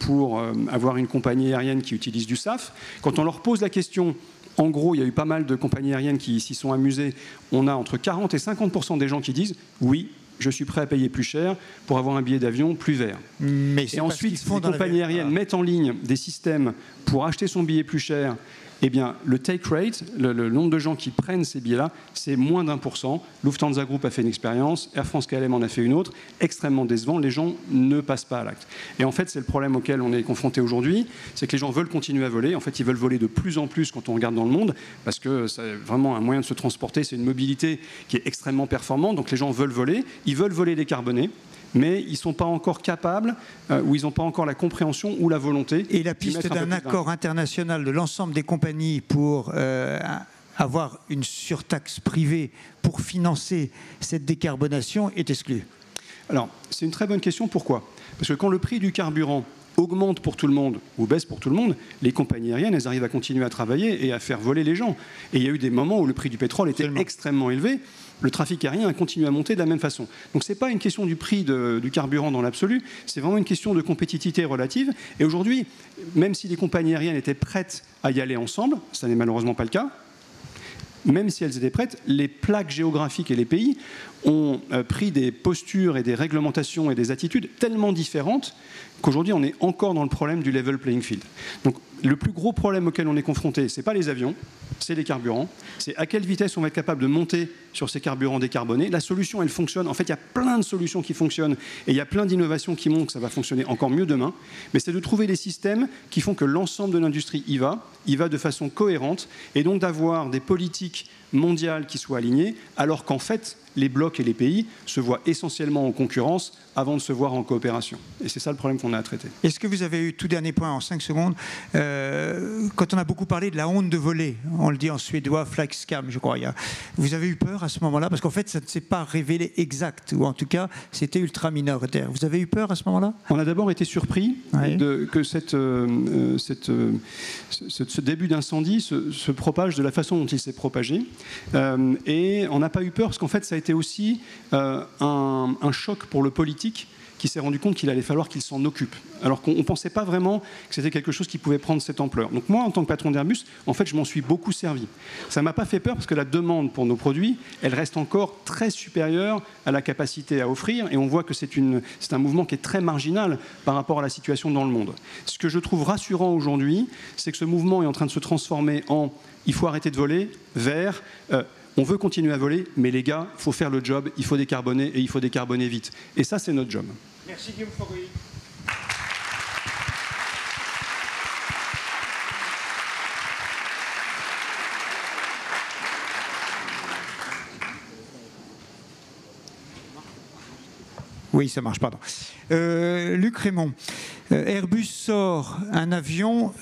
pour avoir une compagnie aérienne qui utilise du SAF? Quand on leur pose la question, en gros, il y a eu pas mal de compagnies aériennes qui s'y sont amusées. On a entre 40 et 50% des gens qui disent « oui, je suis prêt à payer plus cher pour avoir un billet d'avion plus vert ». Et ensuite, les compagnies aériennes mettent en ligne des systèmes pour acheter son billet plus cher. Eh bien, le take rate, le nombre de gens qui prennent ces billets-là, c'est moins d'1%. Lufthansa Group a fait une expérience, Air France KLM en a fait une autre, extrêmement décevant. Les gens ne passent pas à l'acte. Et en fait, c'est le problème auquel on est confronté aujourd'hui, c'est que les gens veulent continuer à voler. En fait, ils veulent voler de plus en plus quand on regarde dans le monde, parce que c'est vraiment un moyen de se transporter, c'est une mobilité qui est extrêmement performante. Donc les gens veulent voler, ils veulent voler décarboné. Mais ils ne sont pas encore capables, ou ils n'ont pas encore la compréhension ou la volonté. Et la piste d'un accord international de l'ensemble des compagnies pour avoir une surtaxe privée pour financer cette décarbonation est exclue. Alors, c'est une très bonne question. Pourquoi? Parce que quand le prix du carburant augmente pour tout le monde ou baisse pour tout le monde, les compagnies aériennes, elles arrivent à continuer à travailler et à faire voler les gens. Et il y a eu des moments où le prix du pétrole était extrêmement élevé. Le trafic aérien a continué à monter de la même façon. Donc ce n'est pas une question du prix du carburant dans l'absolu, c'est vraiment une question de compétitivité relative. Et aujourd'hui, même si les compagnies aériennes étaient prêtes à y aller ensemble, ça n'est malheureusement pas le cas, même si elles étaient prêtes, les plaques géographiques et les pays ont pris des postures et des réglementations et des attitudes tellement différentes qu'aujourd'hui on est encore dans le problème du level playing field. Donc le plus gros problème auquel on est confronté, ce n'est pas les avions, c'est les carburants. C'est à quelle vitesse on va être capable de monter sur ces carburants décarbonés. La solution, elle fonctionne. En fait, il y a plein de solutions qui fonctionnent et il y a plein d'innovations qui montrent que ça va fonctionner encore mieux demain. Mais c'est de trouver les systèmes qui font que l'ensemble de l'industrie y va de façon cohérente et donc d'avoir des politiques mondiales qui soient alignées, alors qu'en fait, les blocs et les pays se voient essentiellement en concurrence avant de se voir en coopération. Et c'est ça le problème qu'on a à traiter. Est-ce que vous avez eu, tout dernier point en 5 secondes, quand on a beaucoup parlé de la honte de voler, on le dit en suédois, flagskam, je crois, vous avez eu peur à ce moment-là? Parce qu'en fait, ça ne s'est pas révélé exact, ou en tout cas, c'était ultra minoritaire. Vous avez eu peur à ce moment-là? On a d'abord été surpris que ce début d'incendie se propage de la façon dont il s'est propagé. Et on n'a pas eu peur, parce qu'en fait, ça a été aussi un choc pour le politique qui s'est rendu compte qu'il allait falloir qu'il s'en occupe. Alors qu'on ne pensait pas vraiment que c'était quelque chose qui pouvait prendre cette ampleur. Donc moi, en tant que patron d'Airbus, en fait, je m'en suis beaucoup servi. Ça ne m'a pas fait peur parce que la demande pour nos produits, elle reste encore très supérieure à la capacité à offrir. Et on voit que c'est un mouvement qui est très marginal par rapport à la situation dans le monde. Ce que je trouve rassurant aujourd'hui, c'est que ce mouvement est en train de se transformer en « il faut arrêter de voler » vers on veut continuer à voler, mais les gars, il faut faire le job, il faut décarboner et il faut décarboner vite. Et ça, c'est notre job. Merci Guillaume Faury. Oui, ça marche, pardon. Luc Rémond, Airbus sort un avion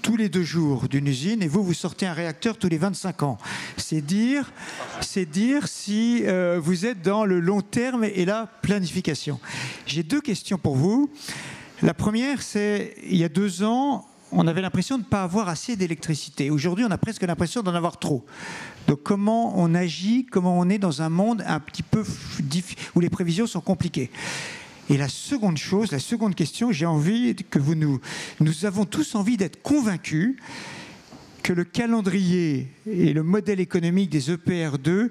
tous les 2 jours d'une usine et vous sortez un réacteur tous les 25 ans. C'est dire si vous êtes dans le long terme et la planification. J'ai 2 questions pour vous. La première, c'est il y a 2 ans, on avait l'impression de ne pas avoir assez d'électricité. Aujourd'hui, on a presque l'impression d'en avoir trop. Donc comment on agit, comment on est dans un monde un petit peu où les prévisions sont compliquées. Et la seconde chose, la seconde question, j'ai envie que nous avons tous envie d'être convaincus que le calendrier et le modèle économique des EPR2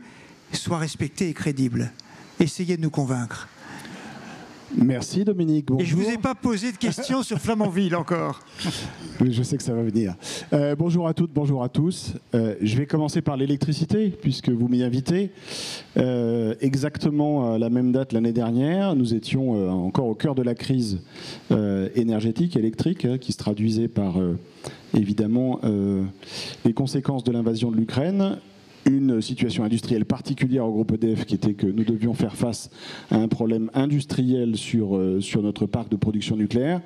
soient respectés et crédibles. Essayez de nous convaincre. Merci Dominique. Bonjour. Et je ne vous ai pas posé de questions sur Flamanville encore. Oui, je sais que ça va venir. Bonjour à toutes, bonjour à tous. Je vais commencer par l'électricité, puisque vous m'y invitez. Exactement à la même date l'année dernière, nous étions encore au cœur de la crise énergétique, électrique, qui se traduisait par, évidemment, les conséquences de l'invasion de l'Ukraine. Une situation industrielle particulière au groupe EDF qui était que nous devions faire face à un problème industriel sur notre parc de production nucléaire.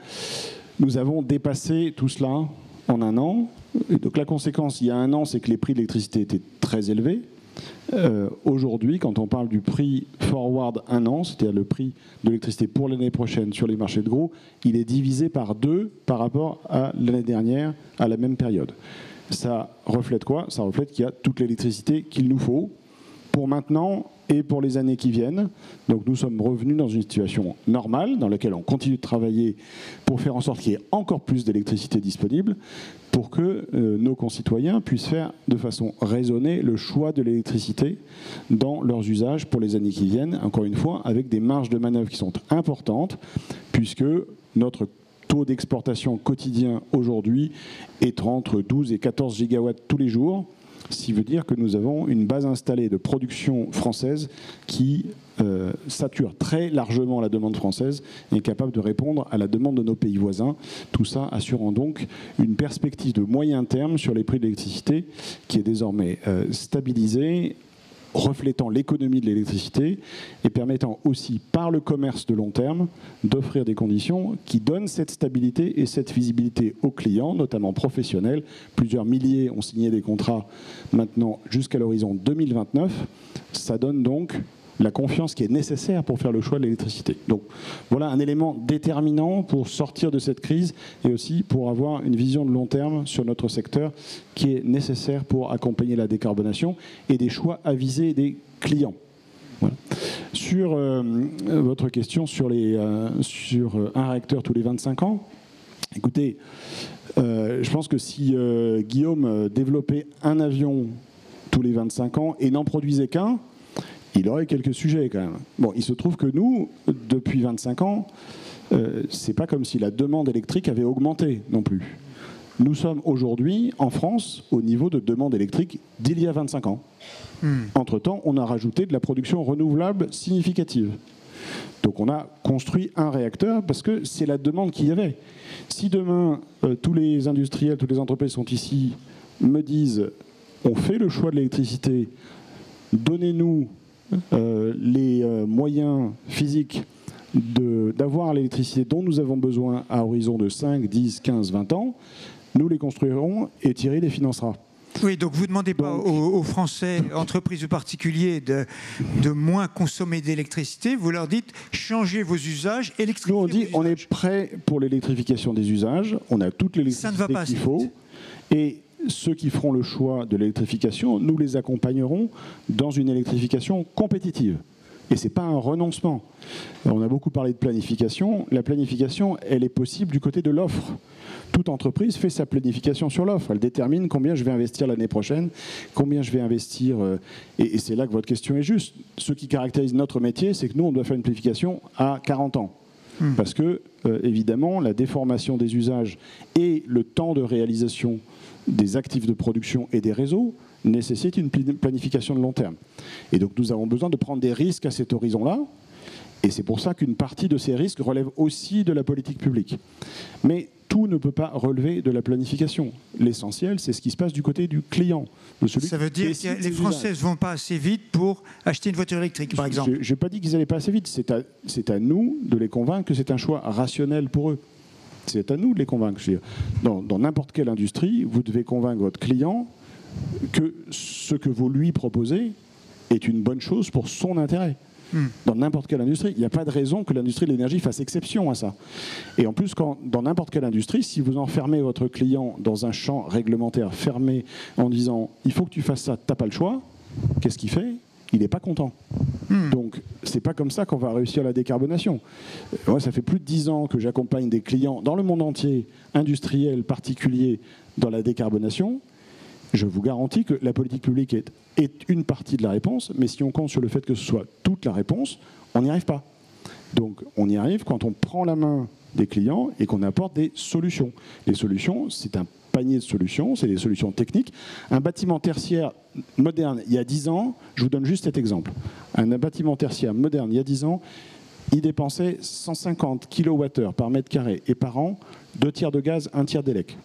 Nous avons dépassé tout cela en 1 an. Et donc la conséquence, il y a 1 an, c'est que les prix de l'électricité étaient très élevés. Aujourd'hui, quand on parle du prix forward 1 an, c'est-à-dire le prix de l'électricité pour l'année prochaine sur les marchés de gros, il est divisé par 2 par rapport à l'année dernière, à la même période. Ça reflète quoi? Ça reflète qu'il y a toute l'électricité qu'il nous faut pour maintenant et pour les années qui viennent. Donc nous sommes revenus dans une situation normale dans laquelle on continue de travailler pour faire en sorte qu'il y ait encore plus d'électricité disponible pour que nos concitoyens puissent faire de façon raisonnée le choix de l'électricité dans leurs usages pour les années qui viennent, encore une fois, avec des marges de manœuvre qui sont importantes, puisque notre taux d'exportation quotidien aujourd'hui est entre 12 et 14 gigawatts tous les jours, ce qui veut dire que nous avons une base installée de production française qui sature très largement la demande française et est capable de répondre à la demande de nos pays voisins. Tout ça assurant donc une perspective de moyen terme sur les prix de l'électricité qui est désormais stabilisée, reflétant l'économie de l'électricité et permettant aussi, par le commerce de long terme, d'offrir des conditions qui donnent cette stabilité et cette visibilité aux clients, notamment professionnels. Plusieurs milliers ont signé des contrats maintenant jusqu'à l'horizon 2029. Ça donne donc la confiance qui est nécessaire pour faire le choix de l'électricité. Donc voilà un élément déterminant pour sortir de cette crise et aussi pour avoir une vision de long terme sur notre secteur qui est nécessaire pour accompagner la décarbonation et des choix avisés des clients. Voilà. Sur votre question sur un réacteur tous les 25 ans, écoutez, je pense que si Guillaume développait un avion tous les 25 ans et n'en produisait qu'un, il aurait quelques sujets quand même. Bon, il se trouve que nous, depuis 25 ans, c'est pas comme si la demande électrique avait augmenté non plus. Nous sommes aujourd'hui, en France, au niveau de demande électrique d'il y a 25 ans. Entre-temps, on a rajouté de la production renouvelable significative. Donc on a construit un réacteur parce que c'est la demande qu'il y avait. Si demain, tous les industriels, toutes les entreprises sont ici, me disent on fait le choix de l'électricité, donnez-nous les moyens physiques d'avoir l'électricité dont nous avons besoin à horizon de 5, 10, 15, 20 ans, nous les construirons et Thierry les financera. Oui, donc vous ne demandez pas aux Français, entreprises ou particuliers, de moins consommer d'électricité. Vous leur dites, changez vos usages, électrifiez Nous, on dit, vos on usages. est prêt pour l'électrification des usages. On a toute l'électricité qu'il faut. Et ceux qui feront le choix de l'électrification, nous les accompagnerons dans une électrification compétitive. Et ce n'est pas un renoncement. On a beaucoup parlé de planification. La planification, elle est possible du côté de l'offre. Toute entreprise fait sa planification sur l'offre. Elle détermine combien je vais investir l'année prochaine, combien je vais investir. Et c'est là que votre question est juste. Ce qui caractérise notre métier, c'est que nous, on doit faire une planification à 40 ans. Parce que, évidemment, la déformation des usages et le temps de réalisation des actifs de production et des réseaux nécessite une planification de long terme. Et donc nous avons besoin de prendre des risques à cet horizon-là, et c'est pour ça qu'une partie de ces risques relève aussi de la politique publique. Mais tout ne peut pas relever de la planification. L'essentiel, c'est ce qui se passe du côté du client. De celui Ça veut dire que les Français ne vont pas assez vite pour acheter une voiture électrique, par exemple. Je n'ai pas dit qu'ils n'allaient pas assez vite. C'est à nous de les convaincre que c'est un choix rationnel pour eux. C'est à nous de les convaincre. Dans n'importe quelle industrie, vous devez convaincre votre client que ce que vous lui proposez est une bonne chose pour son intérêt. Dans n'importe quelle industrie, il n'y a pas de raison que l'industrie de l'énergie fasse exception à ça. Et en plus, dans n'importe quelle industrie, si vous enfermez votre client dans un champ réglementaire fermé en disant « il faut que tu fasses ça, tu n'as pas le choix », qu'est-ce qu'il fait ? Il n'est pas content. Donc, c'est pas comme ça qu'on va réussir la décarbonation. Moi, ça fait plus de 10 ans que j'accompagne des clients dans le monde entier, industriels, particuliers, dans la décarbonation. Je vous garantis que la politique publique est une partie de la réponse, mais si on compte sur le fait que ce soit toute la réponse, on n'y arrive pas. Donc, on y arrive quand on prend la main des clients et qu'on apporte des solutions. Les solutions, c'est un panier de solutions, c'est des solutions techniques. Un bâtiment tertiaire moderne, il y a 10 ans, je vous donne juste cet exemple. Un bâtiment tertiaire moderne, il y a 10 ans, il dépensait 150 kWh par mètre carré et par an, 2 tiers de gaz, 1 tiers d'élec.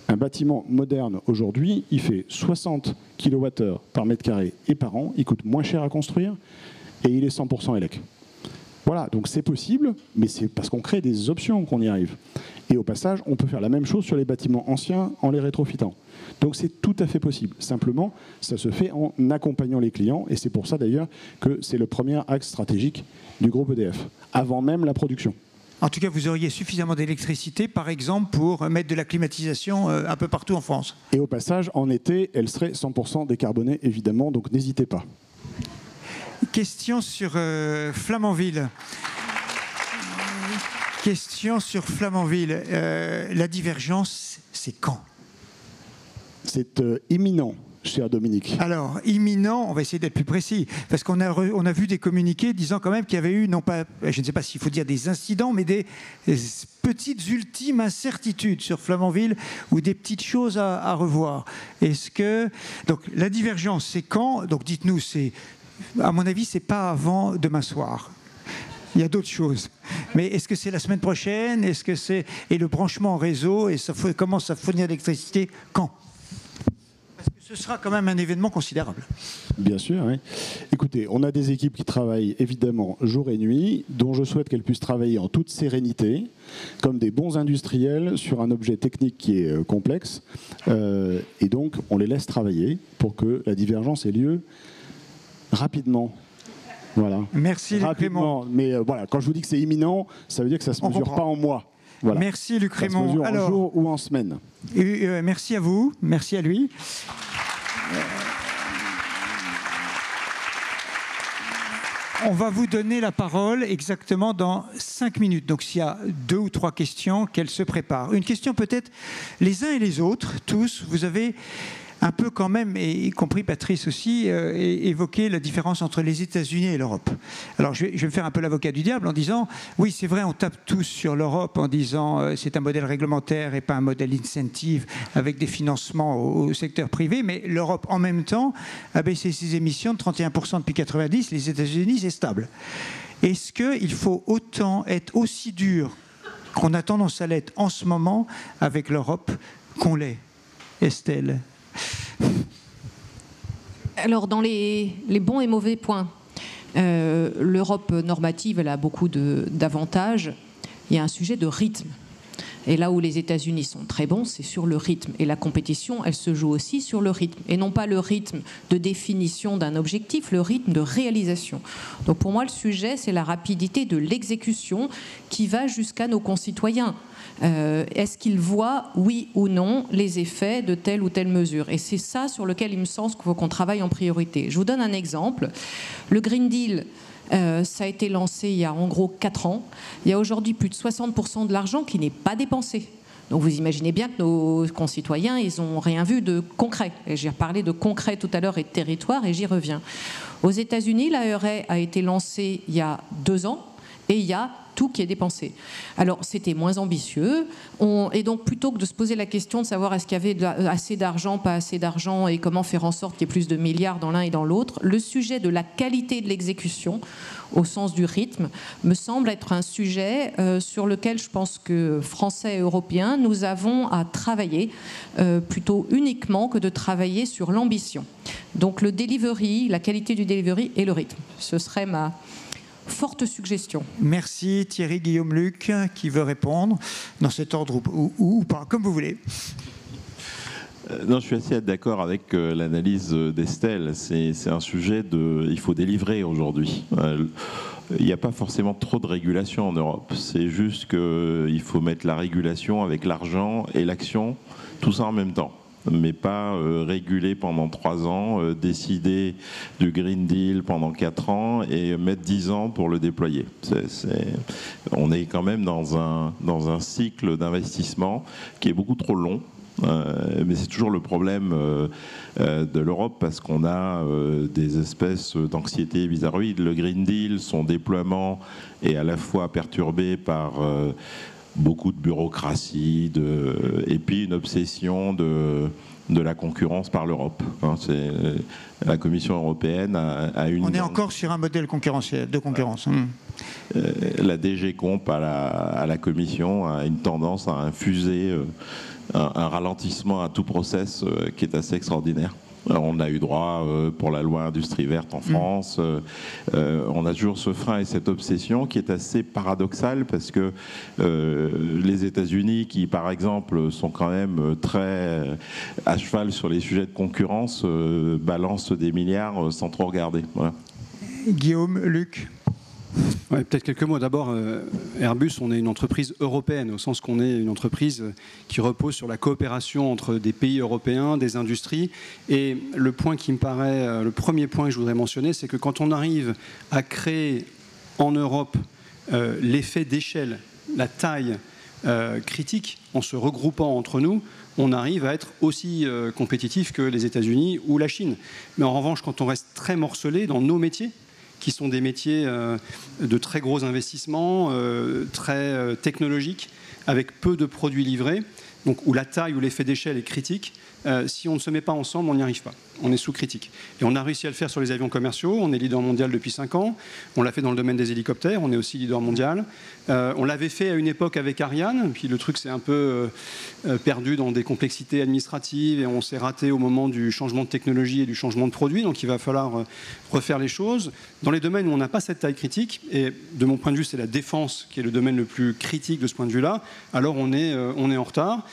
Un bâtiment moderne aujourd'hui, il fait 60 kWh par mètre carré et par an, il coûte moins cher à construire et il est 100% élec. Voilà, donc c'est possible, mais c'est parce qu'on crée des options qu'on y arrive. Et au passage, on peut faire la même chose sur les bâtiments anciens en les rétrofitant. Donc c'est tout à fait possible. Simplement, ça se fait en accompagnant les clients, et c'est pour ça d'ailleurs que c'est le premier axe stratégique du groupe EDF, avant même la production. En tout cas, vous auriez suffisamment d'électricité, par exemple, pour mettre de la climatisation un peu partout en France. Et au passage, en été, elle serait 100% décarbonée, évidemment, donc n'hésitez pas. Question sur Flamanville. Question sur Flamanville. La divergence, c'est quand ? C'est imminent, cher Dominique. Alors, imminent, on va essayer d'être plus précis, parce qu'on a vu des communiqués disant quand même qu'il y avait eu, non pas, je ne sais pas s'il faut dire des incidents, mais des petites ultimes incertitudes sur Flamanville, ou des petites choses à revoir. Est-ce que... Donc, la divergence, c'est quand ? Donc, dites-nous, à mon avis, c'est pas avant demain soir. Il y a d'autres choses. Mais est-ce que c'est la semaine prochaine ? Est-ce que c'est... Et le branchement en réseau, et ça commence à fournir l'électricité quand ? Parce que ce sera quand même un événement considérable. Bien sûr, oui. Écoutez, on a des équipes qui travaillent évidemment jour et nuit, dont je souhaite qu'elles puissent travailler en toute sérénité, comme des bons industriels sur un objet technique qui est complexe. Et donc, on les laisse travailler pour que la divergence ait lieu rapidement. Voilà. Merci Luc Rémond. Mais voilà, quand je vous dis que c'est imminent, ça veut dire que ça ne se mesure pas en mois. Voilà. Merci Luc Rémond. Ça se mesure en jour ou en semaine. Merci à vous, merci à lui. On va vous donner la parole exactement dans 5 minutes. Donc s'il y a 2 ou 3 questions, qu'elles se préparent. Une question peut-être les uns et les autres, tous, vous avez un peu quand même, et y compris Patrice aussi, évoquer la différence entre les États-Unis et l'Europe. Alors je vais me faire un peu l'avocat du diable en disant, oui c'est vrai, on tape tous sur l'Europe en disant c'est un modèle réglementaire et pas un modèle incentive avec des financements au secteur privé, mais l'Europe en même temps a baissé ses émissions de 31% depuis 90, les États-Unis c'est stable. Est-ce qu'il faut autant être aussi dur qu'on a tendance à l'être en ce moment avec l'Europe qu'on l'est, Estelle? Alors, dans les bons et mauvais points, l'Europe normative, elle a beaucoup d'avantages. Il y a un sujet de rythme. Et là où les États-Unis sont très bons, c'est sur le rythme. Et la compétition, elle se joue aussi sur le rythme. Et non pas le rythme de définition d'un objectif, le rythme de réalisation. Donc pour moi, le sujet, c'est la rapidité de l'exécution qui va jusqu'à nos concitoyens. Est-ce qu'ils voient, oui ou non, les effets de telle ou telle mesure? Et c'est ça sur lequel il me semble qu'il faut qu'on travaille en priorité. Je vous donne un exemple. Le Green Deal, ça a été lancé il y a en gros 4 ans. Il y a aujourd'hui plus de 60% de l'argent qui n'est pas dépensé. Donc vous imaginez bien que nos concitoyens, ils n'ont rien vu de concret. Et j'ai parlé de concret tout à l'heure et de territoire, et j'y reviens. Aux États-Unis, l'ARA a été lancée il y a 2 ans, et il y a tout qui est dépensé. Alors, c'était moins ambitieux. Et donc, plutôt que de se poser la question de savoir est-ce qu'il y avait assez d'argent, pas assez d'argent, et comment faire en sorte qu'il y ait plus de milliards dans l'un et dans l'autre, le sujet de la qualité de l'exécution, au sens du rythme, me semble être un sujet sur lequel je pense que Français et Européens, nous avons à travailler plutôt uniquement que de travailler sur l'ambition. Donc, le delivery, la qualité du delivery et le rythme. Ce serait ma forte suggestion. Merci Thierry, Guillaume, Luc, qui veut répondre dans cet ordre ou pas, comme vous voulez. Non, je suis assez d'accord avec l'analyse d'Estelle. C'est un sujet il faut délivrer aujourd'hui. Il n'y a pas forcément trop de régulation en Europe. C'est juste qu'il faut mettre la régulation avec l'argent et l'action, tout ça en même temps. Mais pas réguler pendant 3 ans, décider du Green Deal pendant 4 ans et mettre 10 ans pour le déployer. On est quand même dans un cycle d'investissement qui est beaucoup trop long. Mais c'est toujours le problème de l'Europe parce qu'on a des espèces d'anxiété bizarroïde. Le Green Deal, son déploiement est à la fois perturbé par beaucoup de bureaucratie et puis une obsession de la concurrence par l'Europe. La Commission européenne a une... On est encore sur un modèle concurrentiel, de concurrence. La DG Comp à la Commission a une tendance à infuser un ralentissement à tout process qui est assez extraordinaire. On a eu droit pour la loi industrie verte en France. On a toujours ce frein et cette obsession qui est assez paradoxale parce que les États-Unis, qui par exemple sont quand même très à cheval sur les sujets de concurrence, balancent des milliards sans trop regarder. Voilà. Guillaume, Luc. Ouais, peut-être quelques mots. D'abord, Airbus, on est une entreprise européenne, au sens qu'on est une entreprise qui repose sur la coopération entre des pays européens, des industries. Et le point qui me paraît, le premier point que je voudrais mentionner, c'est que quand on arrive à créer en Europe l'effet d'échelle, la taille critique, en se regroupant entre nous, on arrive à être aussi compétitif que les États-Unis ou la Chine. Mais en revanche, quand on reste très morcelé dans nos métiers, qui sont des métiers de très gros investissements, très technologiques, avec peu de produits livrés, donc où la taille ou l'effet d'échelle est critique, si on ne se met pas ensemble, on n'y arrive pas. On est sous critique. Et on a réussi à le faire sur les avions commerciaux. On est leader mondial depuis 5 ans. On l'a fait dans le domaine des hélicoptères. On est aussi leader mondial. On l'avait fait à une époque avec Ariane. Puis le truc s'est un peu perdu dans des complexités administratives et on s'est raté au moment du changement de technologie et du changement de produit. Donc il va falloir refaire les choses. Dans les domaines où on n'a pas cette taille critique, et de mon point de vue, c'est la défense qui est le domaine le plus critique de ce point de vue-là, alors on est en retard.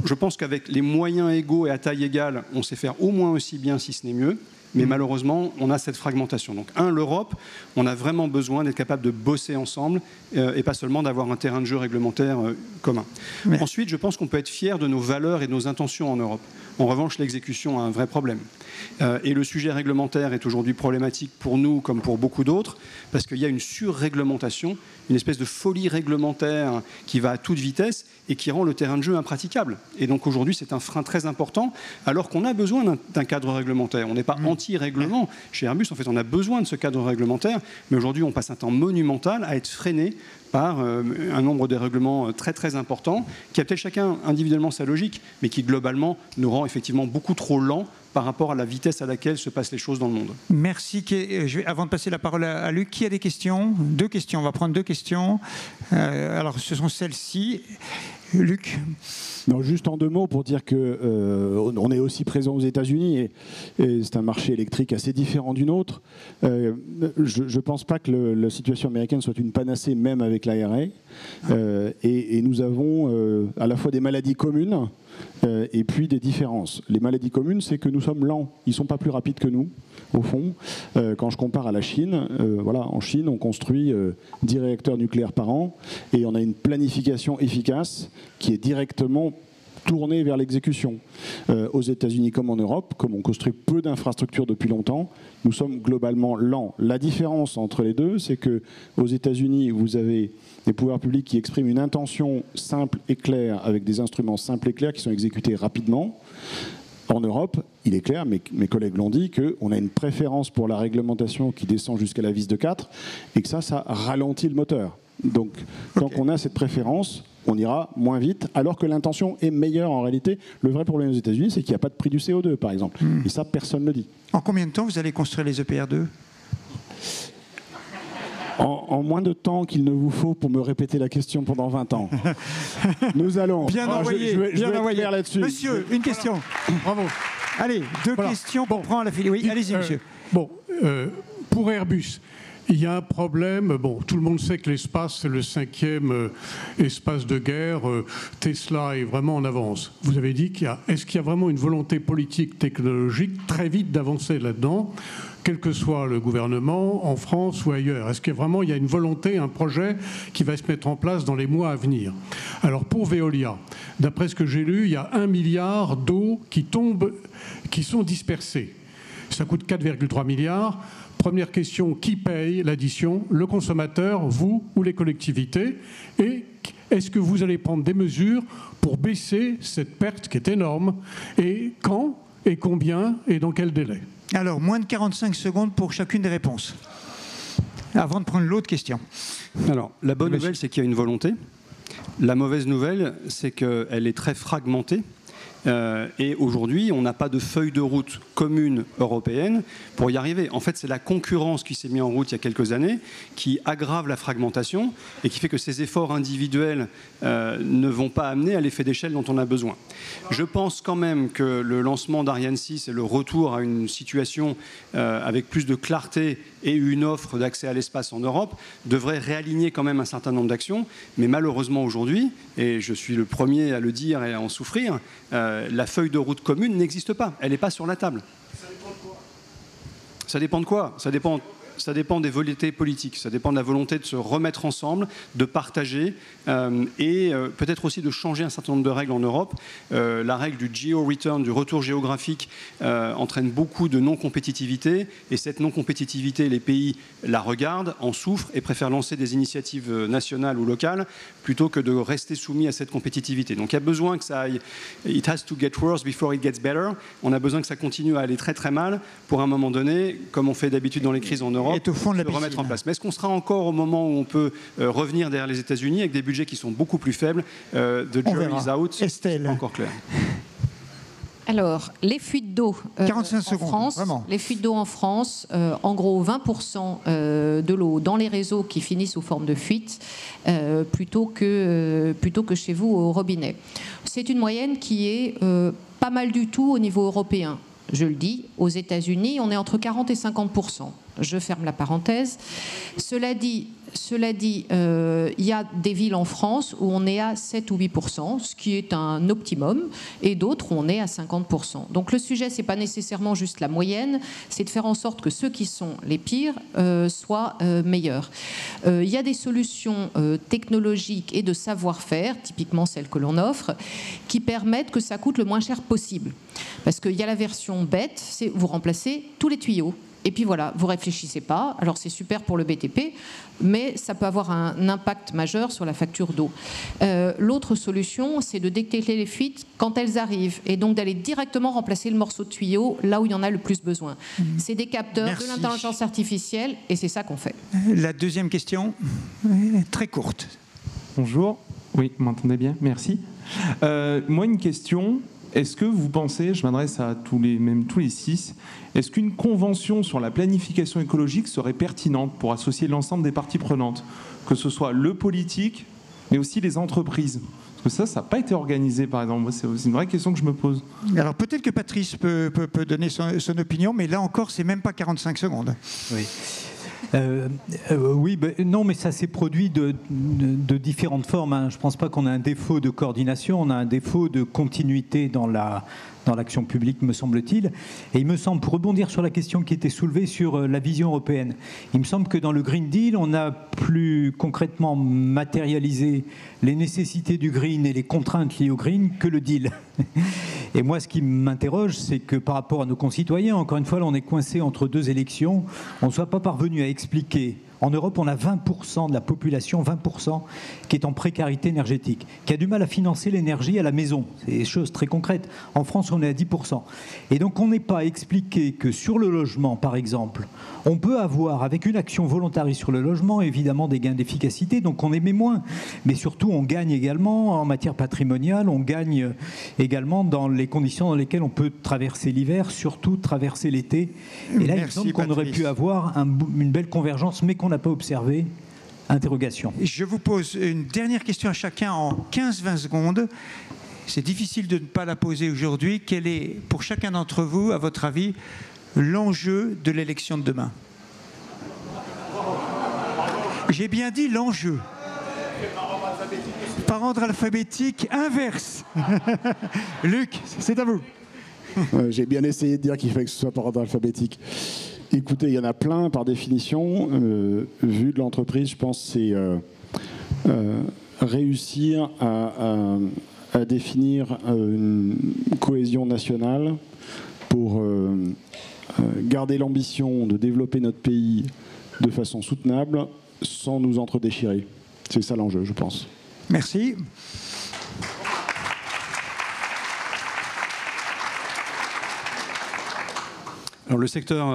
Je pense qu'avec les moyens égaux et à taille égale, on sait faire au moins aussi bien, si ce n'est mieux. mais malheureusement, on a cette fragmentation. Donc, l'Europe, on a vraiment besoin d'être capable de bosser ensemble et pas seulement d'avoir un terrain de jeu réglementaire commun. Mais... Ensuite, je pense qu'on peut être fier de nos valeurs et de nos intentions en Europe. En revanche, l'exécution a un vrai problème. Et le sujet réglementaire est aujourd'hui problématique pour nous comme pour beaucoup d'autres, parce qu'il y a une surréglementation, une espèce de folie réglementaire qui va à toute vitesse et qui rend le terrain de jeu impraticable. Et donc aujourd'hui, c'est un frein très important, alors qu'on a besoin d'un cadre réglementaire. On n'est pas anti-règlement. Chez Airbus, en fait, on a besoin de ce cadre réglementaire, mais aujourd'hui, on passe un temps monumental à être freiné par un nombre de règlements très très important, qui a peut-être chacun individuellement sa logique, mais qui globalement nous rend effectivement beaucoup trop lents par rapport à la vitesse à laquelle se passent les choses dans le monde. Merci. Avant de passer la parole à Luc, qui a des questions? 2 questions, on va prendre 2 questions. Alors ce sont celles-ci. Luc? Non, juste en 2 mots pour dire qu'on est aussi présent aux États-Unis et c'est un marché électrique assez différent du nôtre. Je ne pense pas que la situation américaine soit une panacée, même avec l'IRA. Et nous avons à la fois des maladies communes et puis des différences. Les maladies communes, c'est que nous sommes lents. Ils ne sont pas plus rapides que nous, au fond. Quand je compare à la Chine, en Chine, on construit 10 réacteurs nucléaires par an et on a une planification efficace qui est directement tournée vers l'exécution. Aux États-Unis comme en Europe, comme on construit peu d'infrastructures depuis longtemps, nous sommes globalement lents. La différence entre les deux, c'est qu'aux États-Unis, vous avez des pouvoirs publics qui expriment une intention simple et claire, avec des instruments simples et clairs qui sont exécutés rapidement. En Europe, il est clair, mes collègues l'ont dit, qu'on a une préférence pour la réglementation qui descend jusqu'à la vis de 4 et que ça ralentit le moteur. Donc, tant qu'on a cette préférence, on ira moins vite, alors que l'intention est meilleure en réalité. Le vrai problème aux États-Unis, c'est qu'il n'y a pas de prix du CO2, par exemple. Et ça, personne ne le dit. En combien de temps vous allez construire les EPR2 ? En moins de temps qu'il ne vous faut pour me répéter la question pendant 20 ans. Nous allons... Bien envoyé, je vais être clair là-dessus. Monsieur, une question. Bravo. Allez, 2 questions pour prendre la file. Oui, allez-y, monsieur. Pour Airbus, il y a un problème. Tout le monde sait que l'espace, c'est le 5e espace de guerre. Tesla est vraiment en avance. Vous avez dit est-ce qu'il y a vraiment une volonté politique, technologique, très vite d'avancer là-dedans, quel que soit le gouvernement, en France ou ailleurs? Est-ce qu'il y a une volonté, un projet qui va se mettre en place dans les mois à venir? Alors pour Veolia, d'après ce que j'ai lu, il y a 1 milliard d'eau qui sont dispersées. Ça coûte 4,3 milliards. Première question, qui paye l'addition? Le consommateur, vous ou les collectivités? Et est-ce que vous allez prendre des mesures pour baisser cette perte qui est énorme? Et quand? Et combien? Et dans quel délai? Alors, moins de 45 secondes pour chacune des réponses. Avant de prendre l'autre question. Alors, la bonne nouvelle, c'est qu'il y a une volonté. La mauvaise nouvelle, c'est qu'elle est très fragmentée. Et aujourd'hui, on n'a pas de feuille de route commune européenne pour y arriver. En fait, c'est la concurrence qui s'est mise en route il y a quelques années qui aggrave la fragmentation et qui fait que ces efforts individuels ne vont pas amener à l'effet d'échelle dont on a besoin. Je pense quand même que le lancement d'Ariane 6 et le retour à une situation avec plus de clarté et une offre d'accès à l'espace en Europe devrait réaligner quand même un certain nombre d'actions. Mais malheureusement aujourd'hui, et je suis le premier à le dire et à en souffrir, la feuille de route commune n'existe pas. Elle n'est pas sur la table. Ça dépend de quoi? Ça dépend de quoi? Ça dépend des volontés politiques, ça dépend de la volonté de se remettre ensemble, de partager et peut-être aussi de changer un certain nombre de règles en Europe. La règle du geo-return, du retour géographique, entraîne beaucoup de non-compétitivité et cette non-compétitivité, les pays la regardent, en souffrent et préfèrent lancer des initiatives nationales ou locales plutôt que de rester soumis à cette compétitivité. Donc il y a besoin que ça aille, it has to get worse before it gets better. On a besoin que ça continue à aller très très mal pour à un moment donné, comme on fait d'habitude dans les crises en Europe, est au fond de la piscine. Remettre en place. Mais est-ce qu'on sera encore au moment où on peut revenir derrière les États-Unis avec des budgets qui sont beaucoup plus faibles? The jury's out. Estelle. Encore clair. Alors, les fuites d'eau en France, vraiment. Les fuites d'eau en France, en gros 20% de l'eau dans les réseaux qui finissent sous forme de fuite, plutôt que chez vous au robinet. C'est une moyenne qui est pas mal du tout au niveau européen. Je le dis, aux États-Unis, on est entre 40 et 50%. Je ferme la parenthèse. Cela dit, il y a des villes en France où on est à 7 ou 8%, ce qui est un optimum, et d'autres où on est à 50%. Donc le sujet, ce n'est pas nécessairement juste la moyenne, c'est de faire en sorte que ceux qui sont les pires soient meilleurs. Il y a des solutions technologiques et de savoir-faire, typiquement celles que l'on offre, qui permettent que ça coûte le moins cher possible. Parce qu'il y a la version bête, c'est vous remplacez tous les tuyaux. Et puis voilà, vous ne réfléchissez pas. Alors c'est super pour le BTP, mais ça peut avoir un impact majeur sur la facture d'eau. L'autre solution, c'est de détecter les fuites quand elles arrivent et donc d'aller directement remplacer le morceau de tuyau là où il y en a le plus besoin. C'est des capteurs, de l'intelligence artificielle, et c'est ça qu'on fait. La deuxième question, très courte. Bonjour. Oui, vous m'entendez bien? Merci. Moi, une question. Est-ce que vous pensez, je m'adresse à tous les 6, est-ce qu'une convention sur la planification écologique serait pertinente pour associer l'ensemble des parties prenantes, que ce soit le politique, mais aussi les entreprises? Parce que ça n'a pas été organisé, par exemple. C'est une vraie question que je me pose. Alors peut-être que Patrice peut donner son opinion, mais là encore, c'est même pas 45 secondes. Oui. Oui, non, mais ça s'est produit de différentes formes. Hein. Je ne pense pas qu'on a un défaut de coordination, on a un défaut de continuité dans l'action publique, me semble-t-il. Et il me semble, pour rebondir sur la question qui était soulevée sur la vision européenne, il me semble que dans le Green Deal, on a plus concrètement matérialisé les nécessités du Green et les contraintes liées au Green que le deal. Et moi, ce qui m'interroge, c'est que par rapport à nos concitoyens, encore une fois, là, on est coincé entre deux élections, on ne soit pas parvenu à expliquer. En Europe, on a 20% de la population, 20% qui est en précarité énergétique, qui a du mal à financer l'énergie à la maison. C'est des choses très concrètes. En France, on est à 10%. Et donc, on n'est pas expliqué que sur le logement, par exemple, on peut avoir, avec une action volontariste sur le logement, évidemment des gains d'efficacité, donc on émet moins. Mais surtout, on gagne également en matière patrimoniale, on gagne également dans les conditions dans lesquelles on peut traverser l'hiver, surtout traverser l'été. Et là, il me semble qu'on aurait pu avoir une belle convergence, mais qu'on n'a pas observé. Interrogation. Je vous pose une dernière question à chacun en 15-20 secondes. C'est difficile de ne pas la poser aujourd'hui. Quel est, pour chacun d'entre vous, à votre avis, l'enjeu de l'élection de demain? J'ai bien dit l'enjeu. Par ordre alphabétique inverse. Luc, c'est à vous. J'ai bien essayé de dire qu'il fallait que ce soit par ordre alphabétique. Écoutez, il y en a plein par définition. Vu de l'entreprise, je pense que c'est réussir à définir une cohésion nationale pour garder l'ambition de développer notre pays de façon soutenable sans nous entredéchirer. C'est ça l'enjeu, je pense. Merci. Alors, le secteur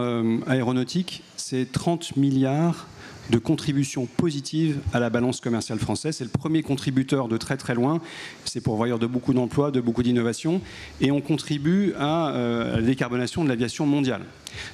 aéronautique, c'est 30 milliards de contributions positives à la balance commerciale française. C'est le premier contributeur de très très loin. C'est pourvoyeur de beaucoup d'emplois, de beaucoup d'innovations. Et on contribue à la décarbonation de l'aviation mondiale.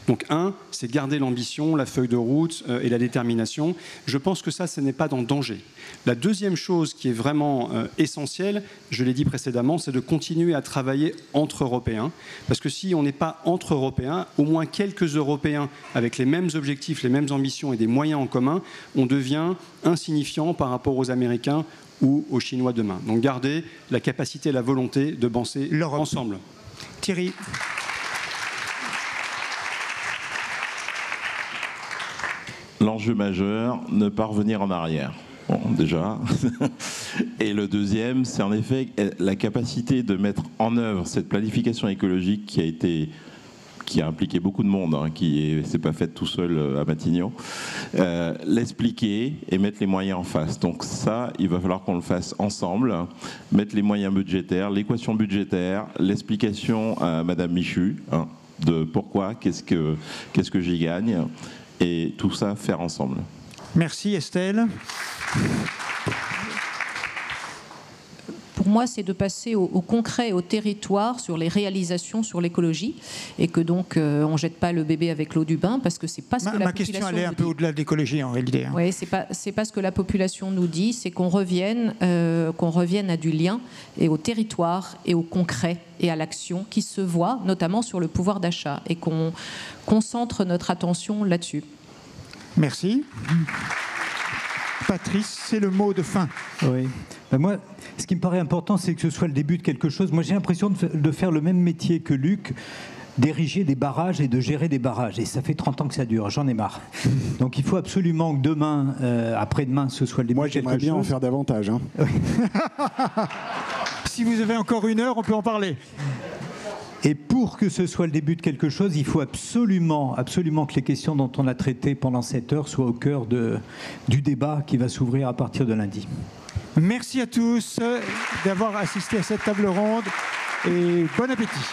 Donc c'est garder l'ambition, la feuille de route et la détermination. Je pense que ça, ce n'est pas en danger. La deuxième chose qui est vraiment essentielle, je l'ai dit précédemment, c'est de continuer à travailler entre Européens. Parce que si on n'est pas entre Européens, au moins quelques Européens avec les mêmes objectifs, les mêmes ambitions et des moyens en commun, on devient insignifiant par rapport aux Américains ou aux Chinois demain. Donc garder la capacité et la volonté de penser ensemble. Thierry. L'enjeu majeur, ne pas revenir en arrière. Bon, déjà. Et le deuxième, c'est en effet la capacité de mettre en œuvre cette planification écologique qui a impliqué beaucoup de monde, hein, qui s'est pas faite tout seul à Matignon, l'expliquer et mettre les moyens en face. Donc ça, il va falloir qu'on le fasse ensemble, mettre les moyens budgétaires, l'équation budgétaire, l'explication à Madame Michu, hein, de pourquoi, qu'est-ce que j'y gagne, et tout ça faire ensemble. Merci Estelle. Pour moi, c'est de passer au concret, au territoire, sur les réalisations sur l'écologie, et que donc on ne jette pas le bébé avec l'eau du bain, parce que c'est pas ce que la population question allait un peu au-delà de l'écologie en réalité. Hein. Oui, c'est pas ce que la population nous dit, c'est qu'on revienne à du lien et au territoire et au concret et à l'action qui se voit, notamment sur le pouvoir d'achat, et qu'on concentre notre attention là-dessus. Merci. Patrice, c'est le mot de fin. Oui. Ben moi, ce qui me paraît important, c'est que ce soit le début de quelque chose. Moi, j'ai l'impression de faire le même métier que Luc, d'ériger des barrages et de gérer des barrages. Et ça fait 30 ans que ça dure, j'en ai marre. Donc il faut absolument que demain, après-demain, ce soit le début de quelque chose. Moi, j'aimerais bien en faire davantage. Hein. Si vous avez encore 1 heure, on peut en parler. Et pour que ce soit le début de quelque chose, il faut absolument, absolument que les questions dont on a traité pendant 7 heures soient au cœur du débat qui va s'ouvrir à partir de lundi. Merci à tous d'avoir assisté à cette table ronde et bon appétit.